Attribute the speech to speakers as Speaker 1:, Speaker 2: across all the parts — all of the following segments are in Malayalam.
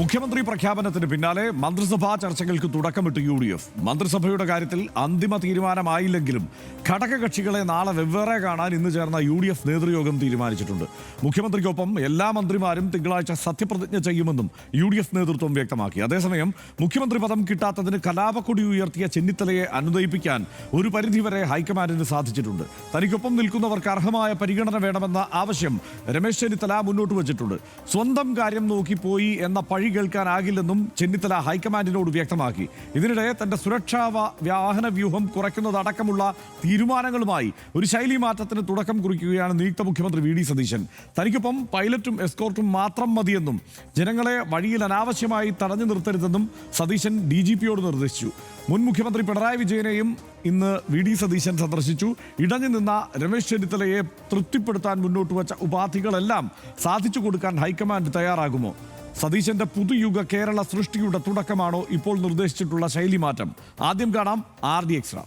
Speaker 1: മുഖ്യമന്ത്രി പ്രഖ്യാപനത്തിന് പിന്നാലെ മന്ത്രിസഭാ ചർച്ചകൾക്ക് തുടക്കമിട്ട് UDF. മന്ത്രിസഭയുടെ കാര്യത്തിൽ അന്തിമ തീരുമാനമായില്ലെങ്കിലും ഘടകകക്ഷികളെ നാളെ വെവ്വേറെ കാണാൻ ഇന്ന് ചേർന്ന UDF നേതൃയോഗം തീരുമാനിച്ചിട്ടുണ്ട്. മുഖ്യമന്ത്രിക്കൊപ്പം എല്ലാ മന്ത്രിമാരും തിങ്കളാഴ്ച സത്യപ്രതിജ്ഞ ചെയ്യുമെന്നും UDF നേതൃത്വം വ്യക്തമാക്കി. അതേസമയം മുഖ്യമന്ത്രി പദം കിട്ടാത്തതിന് കലാപക്കൊടി ഉയർത്തിയ ചെന്നിത്തലയെ അനുനയിപ്പിക്കാൻ ഒരു പരിധിവരെ ഹൈക്കമാൻഡിന് സാധിച്ചിട്ടുണ്ട്. തനിക്കൊപ്പം നിൽക്കുന്നവർക്ക് അർഹമായ പരിഗണന വേണമെന്ന ആവശ്യം രമേശ് ചെന്നിത്തല മുന്നോട്ട് വച്ചിട്ടുണ്ട്. സ്വന്തം കാര്യം നോക്കി പോയി എന്ന പഴി കേൾക്കാനാകില്ലെന്നും ചെന്നിത്തല ഹൈക്കമാൻഡിനോട് വ്യക്തമാക്കി. ഇതിനിടെ തന്റെ സുരക്ഷാ വാഹന വ്യൂഹം കുറയ്ക്കുന്നതടക്കമുള്ള തീരുമാനങ്ങളുമായി ഒരു ശൈലി മാറ്റത്തിന് തുടക്കം കുറിക്കുകയാണ് നിയുക്ത മുഖ്യമന്ത്രി VD സതീശൻ. തനിക്കൊപ്പം പൈലറ്റും എസ്കോർട്ടും മാത്രം മതിയെന്നും ജനങ്ങളെ വഴിയിൽ അനാവശ്യമായി തടഞ്ഞു നിർത്തരുതെന്നും സതീശൻ DGPയോട് നിർദ്ദേശിച്ചു. മുൻ മുഖ്യമന്ത്രി പിണറായി വിജയനെയും ഇന്ന് VD സതീശൻ സന്ദർശിച്ചു. ഇടഞ്ഞു നിന്ന രമേശ് ചെന്നിത്തലയെ തൃപ്തിപ്പെടുത്താൻ മുന്നോട്ട് വച്ച ഉപാധികളെല്ലാം സാധിച്ചു കൊടുക്കാൻ ഹൈക്കമാൻഡ് തയ്യാറാകുമോ? സതീശന്റെ പുതുയുഗ കേരള സൃഷ്ടിയുടെ തുടക്കമാണോ ഇപ്പോൾ നിർദ്ദേശിച്ചിട്ടുള്ള ശൈലി മാറ്റം? ആദ്യം കാണാം RD എക്സ്ട്രാ.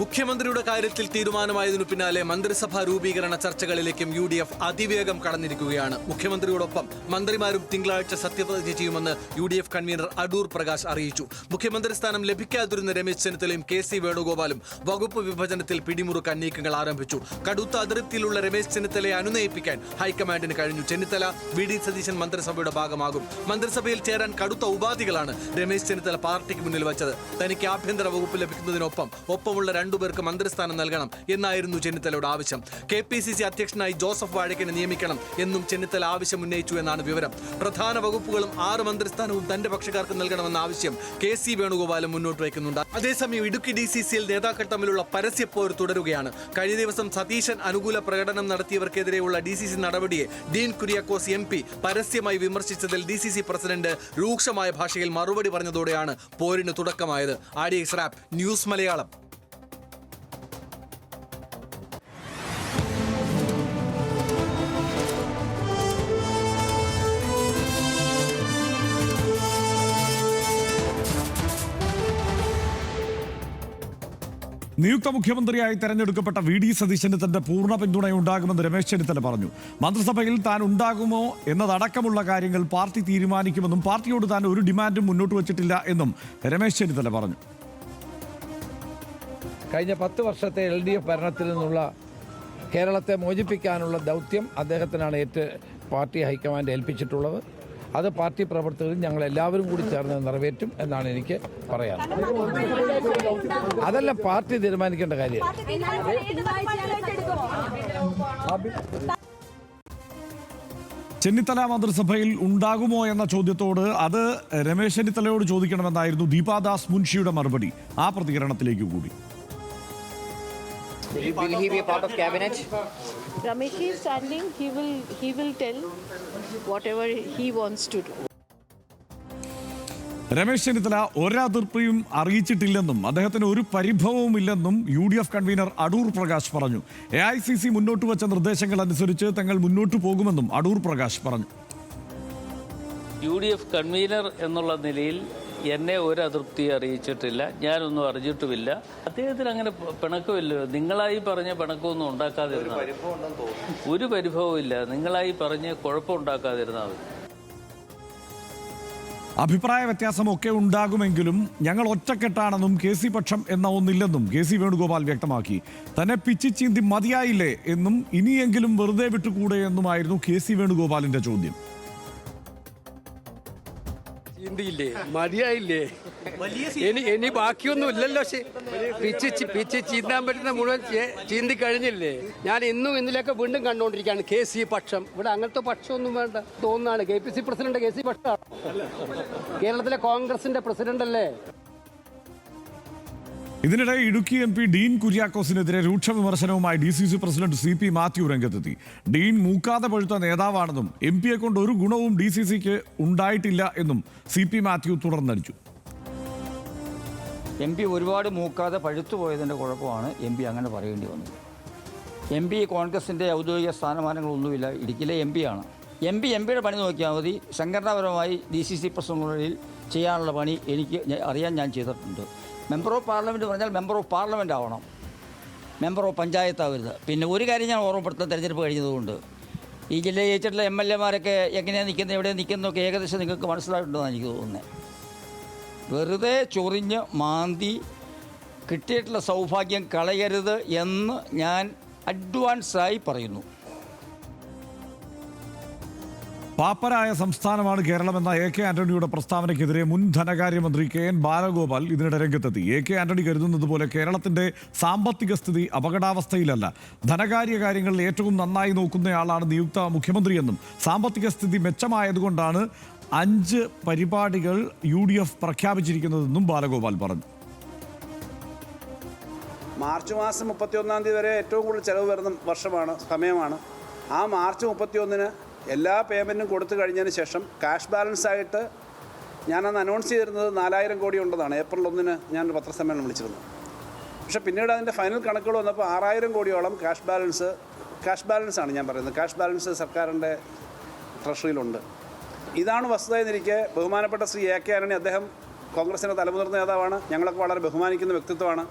Speaker 2: മുഖ്യമന്ത്രിയുടെ കാര്യത്തിൽ തീരുമാനമായതിനു പിന്നാലെ മന്ത്രിസഭാ രൂപീകരണ ചർച്ചകളിലേക്കും UDF അതിവേഗം കടന്നിരിക്കുകയാണ്. മുഖ്യമന്ത്രിയോടൊപ്പം മന്ത്രിമാരും തിങ്കളാഴ്ച സത്യപ്രതിജ്ഞ ചെയ്യുമെന്ന് UDF കൺവീനർ അടൂർ പ്രകാശ് അറിയിച്ചു. മുഖ്യമന്ത്രി സ്ഥാനം ലഭിക്കാതിരുന്ന രമേശ് ചെന്നിത്തലയും KC വേണുഗോപാലും വകുപ്പ് വിഭജനത്തിൽ പിടിമുറുക്കാൻ നീക്കങ്ങൾ ആരംഭിച്ചു. കടുത്ത അതൃപ്തിയിലുള്ള രമേശ് ചെന്നിത്തലയെ അനുനയിപ്പിക്കാൻ ഹൈക്കമാൻഡിന് കഴിഞ്ഞു. ചെന്നിത്തല VD സതീശൻ മന്ത്രിസഭയുടെ ഭാഗമാകും. മന്ത്രിസഭയിൽ ചേരാൻ കടുത്ത ഉപാധികളാണ് രമേശ് ചെന്നിത്തല പാർട്ടിക്ക് മുന്നിൽ വച്ചത്. തനിക്ക് ആഭ്യന്തര വകുപ്പ് ലഭിക്കുന്നതിനൊപ്പം ഒപ്പമുള്ള രണ്ടുപേർക്ക് മന്ത്രിസ്ഥാനം നൽകണം എന്നായിരുന്നു ചെന്നിത്തലയുടെ ആവശ്യം. KPCC അധ്യക്ഷനായി ജോസഫ് വാഴക്കനെ നിയമിക്കണം എന്നും ചെന്നിത്തല ആവശ്യം ഉന്നയിച്ചു എന്നാണ് വിവരം. പ്രധാന വകുപ്പുകളും 6 മന്ത്രിസ്ഥാനവും തന്റെ പക്ഷക്കാർക്ക് നൽകണമെന്ന ആവശ്യം KC വേണുഗോപാലും മുന്നോട്ട് വയ്ക്കുന്നുണ്ട്. അതേസമയം ഇടുക്കി DCCയിൽ നേതാക്കൾ തമ്മിലുള്ള പരസ്യപ്പോർ തുടരുകയാണ്. കഴിഞ്ഞ ദിവസം സതീശൻ അനുകൂല പ്രകടനം നടത്തിയവർക്കെതിരെയുള്ള DCC നടപടിയെ ഡീൻ കുര്യാക്കോസ് MP പരസ്യമായി വിമർശിച്ചതിൽ DCC പ്രസിഡന്റ് രൂക്ഷമായ ഭാഷയിൽ മറുപടി പറഞ്ഞതോടെയാണ് പോരിന് തുടക്കമായത്. RD extra news Malayalam.
Speaker 1: നിയുക്ത മുഖ്യമന്ത്രിയായി തെരഞ്ഞെടുക്കപ്പെട്ട VD സതീശന് തന്റെ പൂർണ്ണ പിന്തുണയുണ്ടാകുമെന്ന് രമേശ് ചെന്നിത്തല പറഞ്ഞു. മന്ത്രിസഭയിൽ താൻ ഉണ്ടാകുമോ എന്നതടക്കമുള്ള കാര്യങ്ങൾ പാർട്ടി തീരുമാനിക്കുമെന്നും പാർട്ടിയോട് താൻ ഒരു ഡിമാൻഡും മുന്നോട്ട് വച്ചിട്ടില്ല എന്നും രമേശ് ചെന്നിത്തല പറഞ്ഞു.
Speaker 3: കഴിഞ്ഞ 10 വർഷത്തെ LDF ഭരണത്തിൽ നിന്നുള്ള കേരളത്തെ മോചിപ്പിക്കാനുള്ള ദൗത്യം അദ്ദേഹത്തിനാണ് പാർട്ടി ഹൈക്കമാൻഡ് ഏൽപ്പിച്ചിട്ടുള്ളത്. അത് പാർട്ടി പ്രവർത്തകരും ഞങ്ങൾ എല്ലാവരും കൂടി ചേർന്ന് നിറവേറ്റും എന്നാണ് എനിക്ക് പറയാൻ. അതല്ല പാർട്ടി തീരുമാനിക്കേണ്ട കാര്യം.
Speaker 1: ചെന്നിത്തല മന്ത്രിസഭയിൽ ഉണ്ടാകുമോ എന്ന ചോദ്യത്തോട് അത് രമേശ് ചെന്നിത്തലയോട് ചോദിക്കണമെന്നായിരുന്നു ദീപാദാസ് മുൻഷിയുടെ മറുപടി. ആ പ്രതികരണത്തിലേക്ക് കൂടി.
Speaker 4: Will he be a part of cabinet?
Speaker 5: Ramesh is standing. He will tell whatever he wants to do.
Speaker 1: Ramesh Chennithala ഒരതിർപ്പിയും അറിയിച്ചിട്ടില്ലെന്നും അദ്ദേഹത്തിന് ഒരു പരിഭവവുമില്ലെന്നും UDF കൺവീനർ അടൂർ പ്രകാശ് പറഞ്ഞു. AICC മുന്നോട്ട് വച്ച നിർദ്ദേശങ്ങൾ അനുസരിച്ച് തങ്ങൾ മുന്നോട്ട് പോകുമെന്നും അടൂർ പ്രകാശ് പറഞ്ഞു.
Speaker 6: UDF കൺവീനർ എന്നുള്ള നിലയിൽ എന്നെ ഒരു അതൃപ്തി അറിയിച്ചിട്ടില്ല, ഞാനൊന്നും അറിഞ്ഞിട്ടുമില്ല. അദ്ദേഹത്തിന് അങ്ങനെ പിണക്കമില്ല. നിങ്ങളായി പറഞ്ഞ പിണക്കമൊന്നും ഉണ്ടാക്കാതിരുന്നാൽ ഒരു പരിഭവവും ഇല്ല. നിങ്ങളായി പറഞ്ഞ് കുഴപ്പമുണ്ടാക്കാതിരുന്നാൽ മതി.
Speaker 1: അഭിപ്രായ വ്യത്യാസമൊക്കെ ഉണ്ടാകുമെങ്കിലും ഞങ്ങൾ ഒറ്റക്കെട്ടാണെന്നും KC പക്ഷം എന്ന ഒന്നില്ലെന്നും KC വേണുഗോപാൽ വ്യക്തമാക്കി. തന്നെ പിച്ചിച്ചീന്തി മതിയായില്ലേ എന്നും ഇനിയെങ്കിലും വെറുതെ വിട്ടുകൂടെ എന്നുമായിരുന്നു KC വേണുഗോപാലിന്റെ ചോദ്യം.
Speaker 7: ചിന്തിയില്ലേ, മതിയായില്ലേ, ഇനി ബാക്കിയൊന്നും ഇല്ലല്ലോ. പിച്ച് ചീന്താൻ പറ്റുന്ന മുഴുവൻ ചീന്തി കഴിഞ്ഞില്ലേ. ഞാൻ ഇന്നലെയൊക്കെ വീണ്ടും കണ്ടുകൊണ്ടിരിക്കുകയാണ് KC പക്ഷം. ഇവിടെ അങ്ങനത്തെ പക്ഷമൊന്നും വേണ്ട തോന്നുന്നതാണ്. KPC president KC പക്ഷമാണ്. കേരളത്തിലെ കോൺഗ്രസിന്റെ പ്രസിഡന്റ് അല്ലേ.
Speaker 1: ഇതിനിടെ ഇടുക്കി MP ഡീൻ കുര്യാക്കോസിനെതിരെ രൂക്ഷ വിമർശനവുമായി DCC പ്രസിഡന്റ് CP മാത്യു രംഗത്തെത്തി. ഡീൻ മൂക്കാതെ പഴുത്ത നേതാവാണെന്നും MPയെ കൊണ്ട് ഒരു ഗുണവും DCCക്ക് ഉണ്ടായിട്ടില്ല എന്നും CP മാത്യു തുടർന്നടിച്ചു.
Speaker 8: MP ഒരുപാട് മൂക്കാതെ പഴുത്തു പോയതിൻ്റെ കുഴപ്പമാണ് MP അങ്ങനെ പറയേണ്ടി വന്നത്. MP കോൺഗ്രസിൻ്റെ ഔദ്യോഗിക സ്ഥാനമാനങ്ങളൊന്നുമില്ല. ഇടുക്കിയിലെ MP ആണ്. MPയുടെ പണി നോക്കിയാൽ മതി. സംഘടനാപരമായി DCC പ്രസിഡന്റുകളിൽ ചെയ്യാനുള്ള പണി എനിക്ക് അറിയാൻ ഞാൻ ചെയ്തിട്ടുണ്ട്. മെമ്പർ ഓഫ് പാർലമെൻറ്റ് പറഞ്ഞാൽ മെമ്പർ ഓഫ് പാർലമെൻറ്റ് ആവണം. മെമ്പർ ഓഫ് പഞ്ചായത്താവരുത്. പിന്നെ ഒരു കാര്യം ഞാൻ ഓർമ്മപ്പെടുത്താൻ, തെരഞ്ഞെടുപ്പ് കഴിഞ്ഞതുകൊണ്ട് ഈ ജില്ലയിൽ ജയിച്ചിട്ടുള്ള MLA-മാരൊക്കെ എങ്ങനെയാണ് നിൽക്കുന്നത്, എവിടെ നിൽക്കുന്നതൊക്കെ ഏകദേശം നിങ്ങൾക്ക് മനസ്സിലായിട്ടുണ്ടെന്നാണ് എനിക്ക് തോന്നുന്നത്. വെറുതെ ചൊറിഞ്ഞ് മാന്തി കിട്ടിയിട്ടുള്ള സൗഭാഗ്യം കളയരുത് എന്ന് ഞാൻ അഡ്വാൻസായി പറയുന്നു.
Speaker 1: പാപ്പരായ സംസ്ഥാനമാണ് കേരളമെന്ന AK ആന്റണിയുടെ പ്രസ്താവനയ്ക്കെതിരെ മുൻ ധനകാര്യമന്ത്രി KN ബാലഗോപാൽ ഇതിനിടെ രംഗത്തെത്തി. AK ആന്റണി കരുതുന്നത് പോലെ കേരളത്തിന്റെ സാമ്പത്തിക സ്ഥിതി അപകടാവസ്ഥയിലല്ല. ധനകാര്യ കാര്യങ്ങളിൽ ഏറ്റവും നന്നായി നോക്കുന്നയാളാണ് നിയുക്ത മുഖ്യമന്ത്രിയെന്നും സാമ്പത്തിക സ്ഥിതി മെച്ചമായതുകൊണ്ടാണ് 5 പരിപാടികൾ UDF പ്രഖ്യാപിച്ചിരിക്കുന്നതെന്നും ബാലഗോപാൽ പറഞ്ഞു.
Speaker 9: മാർച്ച് മാസം 31-ാം തീയതി വരെ ഏറ്റവും കൂടുതൽ ചെലവ് വരുന്ന സമയമാണ്. ആ മാർച്ച് 31-ന് എല്ലാ പേയ്മെൻറ്റും കൊടുത്തു കഴിഞ്ഞതിന് ശേഷം ക്യാഷ് ബാലൻസ് ആയിട്ട് ഞാനന്ന് അനൗൺസ് ചെയ്തിരുന്നത് 4000 കോടി ഉണ്ടെന്നാണ്. ഏപ്രിൽ 1-ന് ഞാനൊരു പത്രസമ്മേളനം വിളിച്ചിരുന്നത്. പക്ഷേ പിന്നീട് അതിൻ്റെ ഫൈനൽ കണക്കുകൾ വന്നപ്പോൾ 6000 കോടിയോളം ക്യാഷ് ബാലൻസാണ് ഞാൻ പറയുന്നത്. ക്യാഷ് ബാലൻസ് സർക്കാരിൻ്റെ ട്രഷറിയിലുണ്ട്. ഇതാണ് വസ്തുത എന്നിരിക്കെ ബഹുമാനപ്പെട്ട ശ്രീ AK ആന്റണി, അദ്ദേഹം കോൺഗ്രസിൻ്റെ തലമുതിർന്ന നേതാവാണ്, ഞങ്ങളൊക്കെ വളരെ ബഹുമാനിക്കുന്ന വ്യക്തിത്വമാണ്.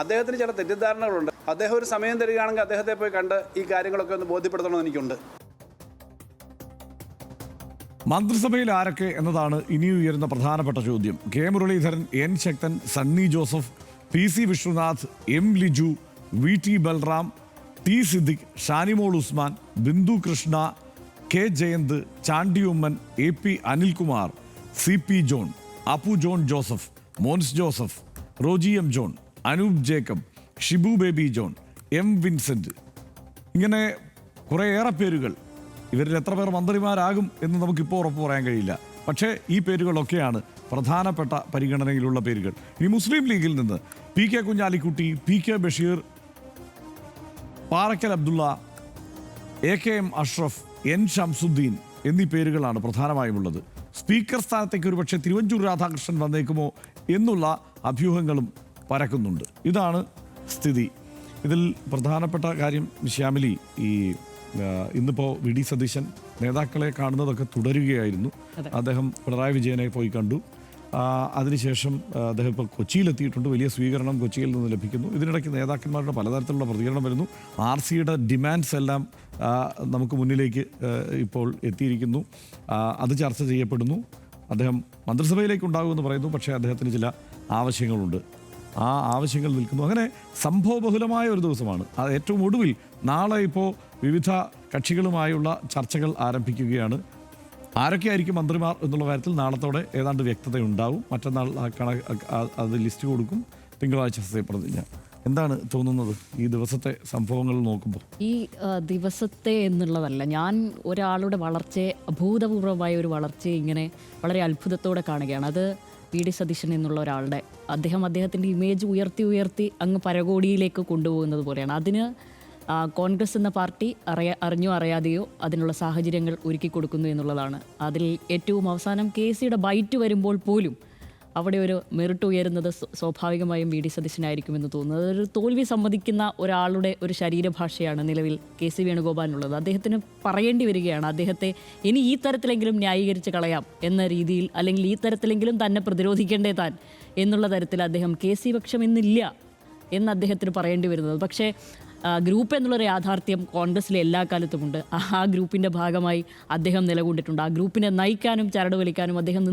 Speaker 9: അദ്ദേഹത്തിന് ചില തെറ്റിദ്ധാരണകളുണ്ട്. അദ്ദേഹം ഒരു സമയം തരികയാണെങ്കിൽ അദ്ദേഹത്തെ പോയി കണ്ട് ഈ കാര്യങ്ങളൊക്കെ ഒന്ന് ബോധ്യപ്പെടുത്തണമെന്ന് എനിക്കുണ്ട്.
Speaker 1: മന്ത്രിസഭയിൽ ആരൊക്കെ എന്നതാണ് ഇനി ഉയരുന്ന പ്രധാനപ്പെട്ട ചോദ്യം. K Muraleedharan, N Sakthan, Sunny Joseph, PC Vishnunadh, M Liju, VT Balram, T Siddique, Shanimol Usman, Bindu Krishna, K Jayanth, Chandy Oommen, AP Anilkumar, CP John, Appu John Joseph, Mons Joseph, Roji M John, Anoop Jacob, Shibu Baby John, M Vincent, ഇങ്ങനെ കുറേയേറെ പേരുകൾ. ഇവരിൽ എത്ര പേർ മന്ത്രിമാരാകും എന്ന് നമുക്കിപ്പോൾ ഉറപ്പ് പറയാൻ കഴിയില്ല. പക്ഷേ ഈ പേരുകളൊക്കെയാണ് പ്രധാനപ്പെട്ട പരിഗണനയിലുള്ള പേരുകൾ. ഇനി മുസ്ലിം ലീഗിൽ നിന്ന് PK Kunhalikutty, PK Basheer, Parakkal Abdulla, AKM Ashraf, N Shamsuddin എന്നീ പേരുകളാണ് പ്രധാനമായുമുള്ളത്. സ്പീക്കർ സ്ഥാനത്തേക്ക് ഒരുപക്ഷെ തിരുവഞ്ചൂർ രാധാകൃഷ്ണൻ വന്നേക്കുമോ എന്നുള്ള അഭ്യൂഹങ്ങളും പരക്കുന്നുണ്ട്. ഇതാണ് സ്ഥിതി. ഇതിൽ പ്രധാനപ്പെട്ട കാര്യം ശ്യാമിലി, ഈ ഇന്നിപ്പോൾ VD സതീശൻ നേതാക്കളെ കാണുന്നതൊക്കെ തുടരുകയായിരുന്നു. അദ്ദേഹം പിണറായി വിജയനെ പോയി കണ്ടു. അതിനുശേഷം അദ്ദേഹം ഇപ്പോൾ കൊച്ചിയിലെത്തിയിട്ടുണ്ട്. വലിയ സ്വീകരണം കൊച്ചിയിൽ നിന്ന് ലഭിക്കുന്നു. ഇതിനിടയ്ക്ക് നേതാക്കന്മാരുടെ പലതരത്തിലുള്ള പ്രതികരണം വരുന്നു. RCയുടെ ഡിമാൻഡ്സ് എല്ലാം നമുക്ക് മുന്നിലേക്ക് ഇപ്പോൾ എത്തിയിരിക്കുന്നു. അത് ചർച്ച ചെയ്യപ്പെടുന്നു. അദ്ദേഹം മന്ത്രിസഭയിലേക്ക് ഉണ്ടാകുമെന്ന് പറയുന്നു. പക്ഷേ അദ്ദേഹത്തിന് ചില ആവശ്യങ്ങളുണ്ട്. ആ ആവശ്യങ്ങൾ നിൽക്കുന്നു. അങ്ങനെ സംഭവബഹുലമായ ഒരു ദിവസമാണ്. അത് ഏറ്റവും ഒടുവിൽ നാളെ ഇപ്പോൾ വിവിധ കക്ഷികളുമായുള്ള ചർച്ചകൾ ആരംഭിക്കുകയാണ്. ആരൊക്കെയായിരിക്കും മന്ത്രിമാർ എന്നുള്ള കാര്യത്തിൽ നാളത്തോടെ ഏതാണ്ട് വ്യക്തതയുണ്ടാവും. മറ്റന്നാൾ അത് ലിസ്റ്റ് കൊടുക്കും. തിങ്കളാഴ്ച സത്യപ്രതിജ്ഞ. എന്താണ് തോന്നുന്നത് ഈ ദിവസത്തെ സംഭവങ്ങൾ നോക്കുമ്പോൾ?
Speaker 10: ഈ ദിവസത്തെ എന്നുള്ളതല്ല, ഞാൻ ഒരാളുടെ വളർച്ചയെ, അഭൂതപൂർവമായ ഒരു വളർച്ചയെ ഇങ്ങനെ വളരെ അത്ഭുതത്തോടെ കാണുകയാണ്. അത് PD സതീശൻ എന്നുള്ള ഒരാളുടെ അദ്ദേഹത്തിൻ്റെ ഇമേജ് ഉയർത്തി അങ്ങ് പരകോടിയിലേക്ക് കൊണ്ടുപോകുന്നത് പോലെയാണ്. അതിന് കോൺഗ്രസ് എന്ന പാർട്ടി അറിഞ്ഞോ അറിയാതെയോ അതിനുള്ള സാഹചര്യങ്ങൾ ഒരുക്കി കൊടുക്കുന്നു എന്നുള്ളതാണ്. അതിൽ ഏറ്റവും അവസാനം KCയുടെ ബൈറ്റ് വരുമ്പോൾ പോലും അവിടെ ഒരു മെറിറ്റ് ഉയരുന്നത് സ്വാഭാവികമായും VD സതീശനായിരിക്കുമെന്ന് തോന്നുന്നത്. അതൊരു തോൽവി സമ്മതിക്കുന്ന ഒരാളുടെ ഒരു ശരീരഭാഷയാണ് നിലവിൽ KC വേണുഗോപാലിനുള്ളത്. അദ്ദേഹത്തിന് പറയേണ്ടി വരികയാണ്, അദ്ദേഹത്തെ ഇനി ഈ തരത്തിലെങ്കിലും ന്യായീകരിച്ച് കളയാം എന്ന രീതിയിൽ, അല്ലെങ്കിൽ ഈ തരത്തിലെങ്കിലും തന്നെ പ്രതിരോധിക്കേണ്ടേ താൻ എന്നുള്ള തരത്തിൽ അദ്ദേഹം KC പക്ഷം ഇന്നില്ല എന്ന് അദ്ദേഹത്തിന് പറയേണ്ടി വരുന്നത്. പക്ഷേ ഗ്രൂപ്പ് എന്നുള്ളൊരു യാഥാർത്ഥ്യം കോൺഗ്രസ്സിലെ എല്ലാ കാലത്തുമുണ്ട്. ആ ഗ്രൂപ്പിൻ്റെ ഭാഗമായി അദ്ദേഹം നിലകൊണ്ടിട്ടുണ്ട്. ആ ഗ്രൂപ്പിനെ നയിക്കാനും ചരട് വലിക്കാനും അദ്ദേഹം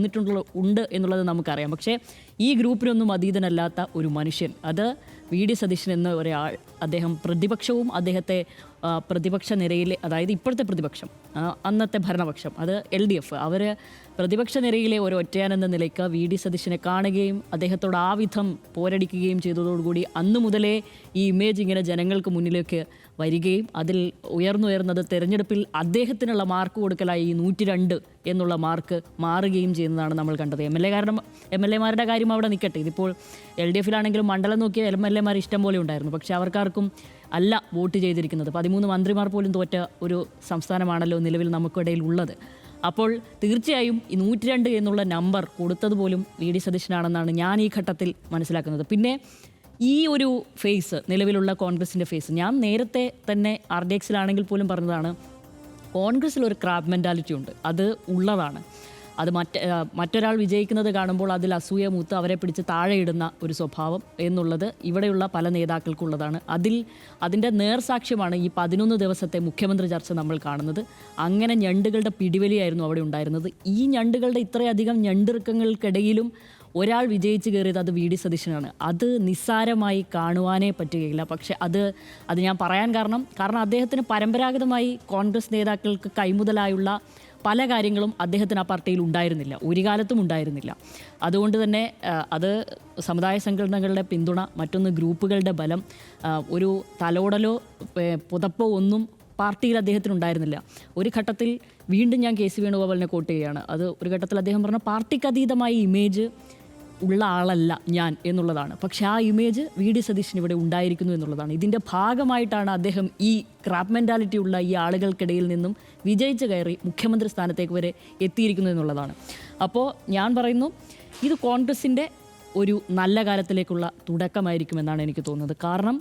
Speaker 10: ഉണ്ട് എന്നുള്ളത് നമുക്കറിയാം. പക്ഷേ ഈ ഗ്രൂപ്പിനൊന്നും അതീതനല്ലാത്ത ഒരു മനുഷ്യൻ, അത് VD സതീശൻ എന്ന ഒരാൾ, അദ്ദേഹം പ്രതിപക്ഷവും അദ്ദേഹത്തെ പ്രതിപക്ഷ നിരയിലെ, അതായത് ഇപ്പോഴത്തെ പ്രതിപക്ഷം, അന്നത്തെ ഭരണപക്ഷം, അത് LDF, അവർ പ്രതിപക്ഷ നിരയിലെ ഒരു ഒറ്റയാനെന്ന നിലയ്ക്ക് VD സതീശനെ കാണുകയും അദ്ദേഹത്തോട് ആ വിധം പോരടിക്കുകയും ചെയ്തതോടുകൂടി അന്ന് മുതലേ ഈ ഇമേജ് ഇങ്ങനെ ജനങ്ങൾക്ക് മുന്നിലേക്ക് വരികയും അതിൽ ഉയർന്നത് തെരഞ്ഞെടുപ്പിൽ അദ്ദേഹത്തിനുള്ള മാർക്ക് കൊടുക്കലായി ഈ 102 എന്നുള്ള മാർക്ക് മാറുകയും ചെയ്യുന്നതാണ് നമ്മൾ കണ്ടത്. MLA-മാരുടെ കാര്യം അവിടെ നിൽക്കട്ടെ. ഇതിപ്പോൾ LDF-ലാണെങ്കിലും മണ്ഡലം നോക്കിയ MLA-മാർ ഇഷ്ടം പോലെ ഉണ്ടായിരുന്നു. പക്ഷേ അവർക്കാർക്കും അല്ല വോട്ട് ചെയ്തിരിക്കുന്നത്. 13 മന്ത്രിമാർ പോലും തോറ്റ ഒരു സംസ്ഥാനമാണല്ലോ നിലവിൽ നമുക്കിടയിൽ ഉള്ളത്. അപ്പോൾ തീർച്ചയായും ഈ 102 എന്നുള്ള നമ്പർ കൊടുത്തത് പോലും VD സതീശനാണെന്നാണ് ഞാൻ ഈ ഘട്ടത്തിൽ മനസ്സിലാക്കുന്നത്. പിന്നെ ഈ ഒരു ഫേസ്, നിലവിലുള്ള കോൺഗ്രസിൻ്റെ ഫേസ്, ഞാൻ നേരത്തെ തന്നെ RDX-ലാണെങ്കിൽ പോലും പറഞ്ഞതാണ്, കോൺഗ്രസ്സിലൊരു ക്രാബ് മെൻറ്റാലിറ്റി ഉണ്ട്, അത് ഉള്ളതാണ്. അത് മറ്റൊരാൾ വിജയിക്കുന്നത് കാണുമ്പോൾ അതിൽ അസൂയ മൂത്ത് അവരെ പിടിച്ച് താഴെയിടുന്ന ഒരു സ്വഭാവം എന്നുള്ളത് ഇവിടെയുള്ള പല നേതാക്കൾക്കുള്ളതാണ്. അതിൻ്റെ നേർസാക്ഷ്യമാണ് ഈ 11 ദിവസത്തെ മുഖ്യമന്ത്രി ചർച്ച നമ്മൾ കാണുന്നത്. അങ്ങനെ ഞണ്ടുകളുടെ പിടിവലിയായിരുന്നു അവിടെ ഉണ്ടായിരുന്നത്. ഈ ഞണ്ടുകളുടെ ഇത്രയധികം ഞണ്ടിറുക്കങ്ങൾക്കിടയിലും ഒരാൾ വിജയിച്ച് കയറിയത് അത് വി ഡി സതീശനാണ്. അത് നിസ്സാരമായി കാണുവാനേ പറ്റുകയില്ല. പക്ഷെ അത് ഞാൻ പറയാൻ കാരണം അദ്ദേഹത്തിന് പരമ്പരാഗതമായി കോൺഗ്രസ് നേതാക്കൾക്ക് കൈമുതലായുള്ള പല കാര്യങ്ങളും അദ്ദേഹത്തിന് ആ പാർട്ടിയിൽ ഉണ്ടായിരുന്നില്ല, ഒരു കാലത്തും ഉണ്ടായിരുന്നില്ല. അതുകൊണ്ട് തന്നെ അത് സമുദായ സംഘടനകളുടെ പിന്തുണ, മറ്റൊന്ന് ഗ്രൂപ്പുകളുടെ ബലം, ഒരു തലോടലോ പുതപ്പോ ഒന്നും പാർട്ടിയിൽ അദ്ദേഹത്തിനുണ്ടായിരുന്നില്ല. ഒരു ഘട്ടത്തിൽ വീണ്ടും ഞാൻ കെ സി വേണുഗോപാലിനെ കോട്ട് ചെയ്യുകയാണ്. അത് ഒരു ഘട്ടത്തിൽ അദ്ദേഹം പറഞ്ഞ പാർട്ടിക്കതീതമായ ഇമേജ് ഉള്ള ആളല്ല ഞാൻ എന്നുള്ളതാണ്. പക്ഷേ ആ ഇമേജ് വി ഡി സതീശൻ ഇവിടെ ഉണ്ടായിരിക്കുന്നു എന്നുള്ളതാണ്. ഇതിൻ്റെ ഭാഗമായിട്ടാണ് അദ്ദേഹം ഈ ക്രാപ്പ് മെൻറ്റാലിറ്റി ഉള്ള ഈ ആളുകൾക്കിടയിൽ നിന്നും വിജയിച്ച് കയറി മുഖ്യമന്ത്രി സ്ഥാനത്തേക്ക് വരെ എത്തിയിരിക്കുന്നു എന്നുള്ളതാണ്. അപ്പോൾ ഞാൻ പറയുന്നു, ഇത് കോൺഗ്രസിൻ്റെ ഒരു നല്ല കാലത്തിലേക്കുള്ള തുടക്കമായിരിക്കുമെന്നാണ് എനിക്ക് തോന്നുന്നത്. കാരണം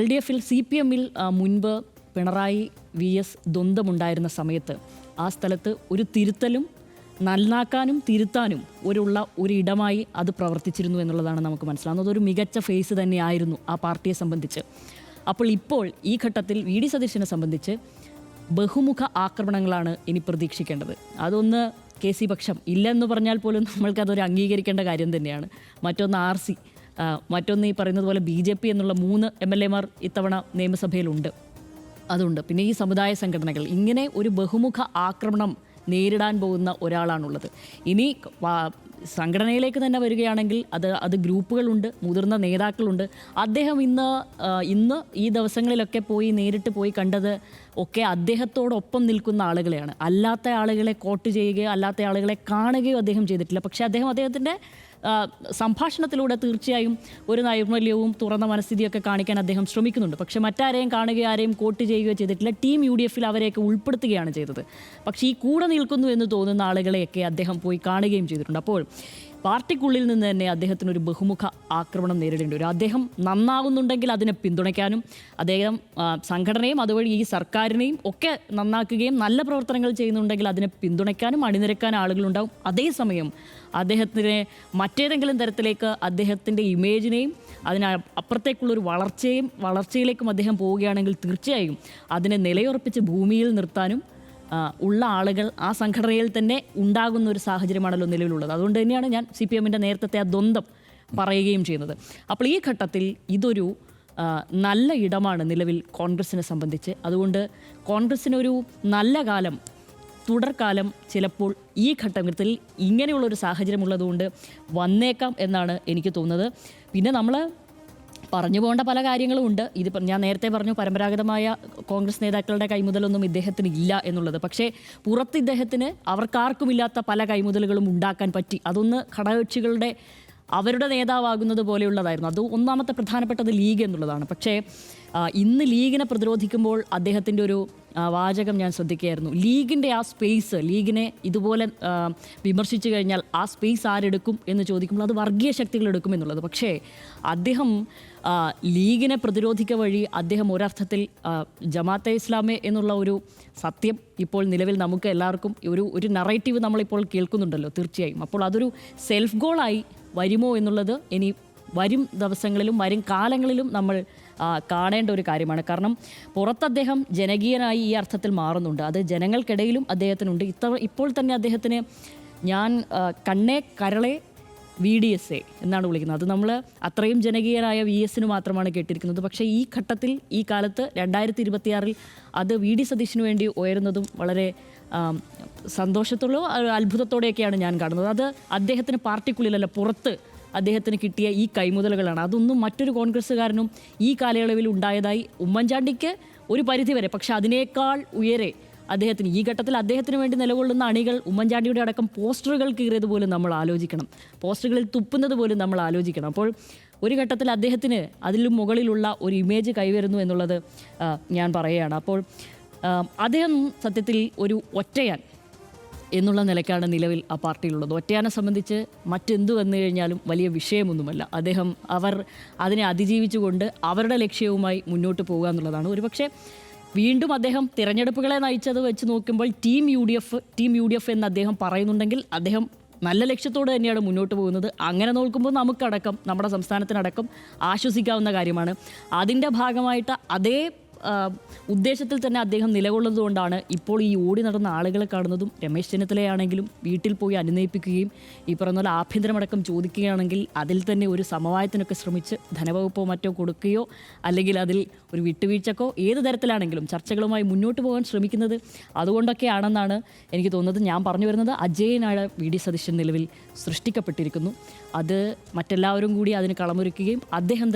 Speaker 10: LDF CPM മുൻപ് പിണറായി VS ദ്വന്ദ്വമുണ്ടായിരുന്ന സമയത്ത് ആ സ്ഥലത്ത് ഒരു തിരുത്തലും നന്നാക്കാനും തിരുത്താനും ഒരു ഇടമായി അത് പ്രവർത്തിച്ചിരുന്നു എന്നുള്ളതാണ് നമുക്ക് മനസ്സിലാവുന്നത്. അതൊരു മികച്ച ഫേസ് തന്നെയായിരുന്നു ആ പാർട്ടിയെ സംബന്ധിച്ച്. അപ്പോൾ ഇപ്പോൾ ഈ ഘട്ടത്തിൽ വി ഡി സതീശനെ സംബന്ധിച്ച് ബഹുമുഖ ആക്രമണങ്ങളാണ് ഇനി പ്രതീക്ഷിക്കേണ്ടത്. അതൊന്ന് KC പക്ഷം ഇല്ലെന്ന് പറഞ്ഞാൽ പോലും നമ്മൾക്കതൊരു അംഗീകരിക്കേണ്ട കാര്യം തന്നെയാണ്. മറ്റൊന്ന് RC, മറ്റൊന്ന് ഈ പറയുന്നത് പോലെ BJP എന്നുള്ള 3 MLA ഇത്തവണ നിയമസഭയിലുണ്ട്, അതുണ്ട്. പിന്നെ ഈ സമുദായ സംഘടനകൾ, ഇങ്ങനെ ഒരു ബഹുമുഖ ആക്രമണം നേരിടാൻ പോകുന്ന ഒരാളാണുള്ളത്. ഇനി സംഘടനയിലേക്ക് തന്നെ വരികയാണെങ്കിൽ അത് ഗ്രൂപ്പുകളുണ്ട്, മുതിർന്ന നേതാക്കളുണ്ട്. അദ്ദേഹം ഇന്ന് ഈ ദിവസങ്ങളിലൊക്കെ നേരിട്ട് പോയി കണ്ടത് ഒക്കെ അദ്ദേഹത്തോടൊപ്പം നിൽക്കുന്ന ആളുകളെയാണ്. അല്ലാത്ത ആളുകളെ കോട്ട് ചെയ്യുകയോ അല്ലാത്ത ആളുകളെ കാണുകയോ അദ്ദേഹം ചെയ്തിട്ടില്ല. പക്ഷേ അദ്ദേഹത്തിൻ്റെ സംഭാഷണത്തിലൂടെ തീർച്ചയായും ഒരു നൈർമല്യവും തുറന്ന മനസ്ഥിതിയൊക്കെ കാണിക്കാൻ അദ്ദേഹം ശ്രമിക്കുന്നുണ്ട്. പക്ഷേ മറ്റാരെയും കാണുകയോ ആരെയും കോട്ട് ചെയ്യുകയോ ചെയ്തിട്ടില്ല. ടീം UDF അവരെയൊക്കെ ഉൾപ്പെടുത്തുകയാണ് ചെയ്തത്. പക്ഷേ ഈ കൂടെ നിൽക്കുന്നു എന്ന് തോന്നുന്ന ആളുകളെയൊക്കെ അദ്ദേഹം പോയി കാണുകയും ചെയ്തിട്ടുണ്ട്. അപ്പോൾ പാർട്ടിക്കുള്ളിൽ നിന്ന് തന്നെ അദ്ദേഹത്തിനൊരു ബഹുമുഖ ആക്രമണം നേരിടേണ്ടി വരും. അദ്ദേഹം നന്നാകുന്നുണ്ടെങ്കിൽ അതിനെ പിന്തുണയ്ക്കാനും, അദ്ദേഹം സംഘടനയും അതുവഴി ഈ സർക്കാരിനെയും ഒക്കെ നന്നാക്കുകയും നല്ല പ്രവർത്തനങ്ങൾ ചെയ്യുന്നുണ്ടെങ്കിൽ അതിനെ പിന്തുണയ്ക്കാനും അണിനിരക്കാനും ആളുകളുണ്ടാവും. അതേസമയം അദ്ദേഹത്തിനെ മറ്റേതെങ്കിലും തരത്തിലേക്ക് അദ്ദേഹത്തിൻ്റെ ഇമേജിനെയും അപ്പുറത്തേക്കുള്ളൊരു വളർച്ചയിലേക്കും അദ്ദേഹം പോവുകയാണെങ്കിൽ തീർച്ചയായും അതിനെ നിലയുറപ്പിച്ച് ഭൂമിയിൽ നിർത്താനും ഉള്ള ആളുകൾ ആ സംഘടനയിൽ തന്നെ ഉണ്ടാകുന്ന ഒരു സാഹചര്യമാണല്ലോ നിലവിലുള്ളത്. അതുകൊണ്ട് തന്നെയാണ് ഞാൻ CPM നേരത്തെ ആ ദ്വന്ദ്വം പറയുകയും ചെയ്യുന്നത്. അപ്പോൾ ഈ ഘട്ടത്തിൽ ഇതൊരു നല്ല ഇടമാണ് നിലവിൽ കോൺഗ്രസിനെ സംബന്ധിച്ച്. അതുകൊണ്ട് കോൺഗ്രസിനൊരു നല്ല കാലം, തുടർക്കാലം ചിലപ്പോൾ ഈ ഘട്ടത്തിൽ ഇങ്ങനെയുള്ളൊരു സാഹചര്യം ഉള്ളതുകൊണ്ട് വന്നേക്കാം എന്നാണ് എനിക്ക് തോന്നുന്നത്. പിന്നെ നമ്മൾ പറഞ്ഞു പോകേണ്ട പല കാര്യങ്ങളും ഉണ്ട്. ഇതിപ്പോൾ ഞാൻ നേരത്തെ പറഞ്ഞു, പരമ്പരാഗതമായ കോൺഗ്രസ് നേതാക്കളുടെ കൈമുതലൊന്നും ഇദ്ദേഹത്തിന് ഇല്ല എന്നുള്ളത്. പക്ഷേ പുറത്ത് ഇദ്ദേഹത്തിന് അവർക്കാർക്കുമില്ലാത്ത പല കൈമുതലുകളും ഉണ്ടാക്കാൻ പറ്റി. അതൊന്ന് ഘടകകക്ഷികളുടെ അവരുടെ നേതാവാകുന്നത് പോലെയുള്ളതായിരുന്നു. അത് ഒന്നാമത്തെ പ്രധാനപ്പെട്ടത് ലീഗ് എന്നുള്ളതാണ്. പക്ഷേ ഇന്ന് ലീഗിനെ പ്രതിരോധിക്കുമ്പോൾ അദ്ദേഹത്തിൻ്റെ ഒരു വാചകം ഞാൻ ശ്രദ്ധിക്കുകയായിരുന്നു. ലീഗിൻ്റെ ആ സ്പേസ്, ലീഗിനെ ഇതുപോലെ വിമർശിച്ചു കഴിഞ്ഞാൽ ആ സ്പേസ് ആരെടുക്കും എന്ന് ചോദിക്കുമ്പോൾ അത് വർഗീയ ശക്തികൾ എടുക്കും എന്നുള്ളത്. പക്ഷേ അദ്ദേഹം ലീഗിനെ പ്രതിരോധിക്കുക വഴി അദ്ദേഹം ഒരർത്ഥത്തിൽ ജമാഅത്തെ ഇസ്ലാമി എന്നുള്ള ഒരു സത്യം ഇപ്പോൾ നിലവിൽ നമുക്ക് എല്ലാവർക്കും ഒരു നറേറ്റീവ് നമ്മളിപ്പോൾ കേൾക്കുന്നുണ്ടല്ലോ തീർച്ചയായും. അപ്പോൾ അതൊരു സെൽഫ് ഗോളായി വരുമോ എന്നുള്ളത് ഇനി വരും ദിവസങ്ങളിലും വരും കാലങ്ങളിലും നമ്മൾ കാണേണ്ട ഒരു കാര്യമാണ്. കാരണം പുറത്ത് അദ്ദേഹം ജനകീയനായി ഈ അർത്ഥത്തിൽ മാറുന്നുണ്ട്. അത് ജനങ്ങൾക്കിടയിലും അദ്ദേഹത്തിനുണ്ട്. ഇപ്പോൾ തന്നെ അദ്ദേഹത്തിന് ഞാൻ കണ്ണേ കരളെ VDSA എന്നാണ് വിളിക്കുന്നത്. അത് നമ്മൾ അത്രയും ജനകീയനായ VS മാത്രമാണ് കേട്ടിരിക്കുന്നത്. പക്ഷേ ഈ ഘട്ടത്തിൽ, ഈ കാലത്ത് 2026 അത് VD സതീശന് വേണ്ടി ഉയരുന്നതും വളരെ സന്തോഷത്തോടോ അത്ഭുതത്തോടെയൊക്കെയാണ് ഞാൻ കാണുന്നത്. അത് അദ്ദേഹത്തിന് പാർട്ടിക്കുള്ളിലല്ല, പുറത്ത് അദ്ദേഹത്തിന് കിട്ടിയ ഈ കൈമുതലുകളാണ്. അതൊന്നും മറ്റൊരു കോൺഗ്രസ്സുകാരനും ഈ കാലയളവിൽ ഉണ്ടായതായി ഉമ്മൻചാണ്ടിക്ക് ഒരു പരിധിവരെ, പക്ഷെ അതിനേക്കാൾ ഉയരെ അദ്ദേഹത്തിന് ഈ ഘട്ടത്തിൽ അദ്ദേഹത്തിന് വേണ്ടി നിലകൊള്ളുന്ന അണികൾ ഉമ്മൻചാണ്ടിയുടെ അടക്കം പോസ്റ്ററുകൾ കീറിയത് പോലും നമ്മൾ ആലോചിക്കണം, പോസ്റ്ററുകളിൽ തുപ്പുന്നത് പോലും നമ്മൾ ആലോചിക്കണം. അപ്പോൾ ഒരു ഘട്ടത്തിൽ അദ്ദേഹത്തിന് അതിലും മുകളിലുള്ള ഒരു ഇമേജ് കൈവരുന്നു എന്നുള്ളത് ഞാൻ പറയുകയാണ്. അപ്പോൾ അദ്ദേഹം സത്യത്തിൽ ഒരു ഒറ്റയാൻ എന്നുള്ള നിലയ്ക്കാണ് നിലവിൽ ആ പാർട്ടിയിലുള്ളത്. ഒറ്റയാനെ സംബന്ധിച്ച് മറ്റെന്തു വന്നു കഴിഞ്ഞാലും വലിയ വിഷയമൊന്നുമല്ല. അതിനെ അതിജീവിച്ചുകൊണ്ട് അവരുടെ ലക്ഷ്യവുമായി മുന്നോട്ട് പോകുക എന്നുള്ളതാണ്. ഒരുപക്ഷെ വീണ്ടും അദ്ദേഹം തിരഞ്ഞെടുപ്പുകളെ നയിച്ചത് വെച്ച് നോക്കുമ്പോൾ ടീം യു ഡി എഫ് എന്ന് അദ്ദേഹം പറയുന്നുണ്ടെങ്കിൽ അദ്ദേഹം നല്ല ലക്ഷ്യത്തോടെ തന്നെയാണ് മുന്നോട്ട് പോകുന്നത്. അങ്ങനെ നോക്കുമ്പോൾ നമുക്കടക്കം, നമ്മുടെ സംസ്ഥാനത്തിനടക്കം ആശ്വസിക്കാവുന്ന കാര്യമാണ്. അതിൻ്റെ ഭാഗമായിട്ട് അതേ ഉദ്ദേശത്തിൽ തന്നെ അദ്ദേഹം നിലകൊള്ളുന്നതുകൊണ്ടാണ് ഇപ്പോൾ ഈ ഓടി നടന്ന ആളുകളെ കാണുന്നതും രമേശ് ചെന്നിത്തലയാണെങ്കിലും വീട്ടിൽ പോയി അനുനയിപ്പിക്കുകയും ഈ പറഞ്ഞ പോലെ ആഭ്യന്തരമടക്കം ചോദിക്കുകയാണെങ്കിൽ അതിൽ തന്നെ ഒരു സമവായത്തിനൊക്കെ ശ്രമിച്ച് ധനവകുപ്പോ മറ്റോ കൊടുക്കുകയോ അല്ലെങ്കിൽ അതിൽ ഒരു വിട്ടുവീഴ്ചക്കോ ഏത് തരത്തിലാണെങ്കിലും ചർച്ചകളുമായി മുന്നോട്ട് പോകാൻ ശ്രമിക്കുന്നത് അതുകൊണ്ടൊക്കെയാണെന്നാണ് എനിക്ക് തോന്നുന്നത്. ഞാൻ പറഞ്ഞു വരുന്നത് അജയനായ വി ഡി സതീശൻ നിലവിൽ സൃഷ്ടിക്കപ്പെട്ടിരിക്കുന്നു. അത് മറ്റെല്ലാവരും കൂടി അതിന് കളമൊരുക്കുകയും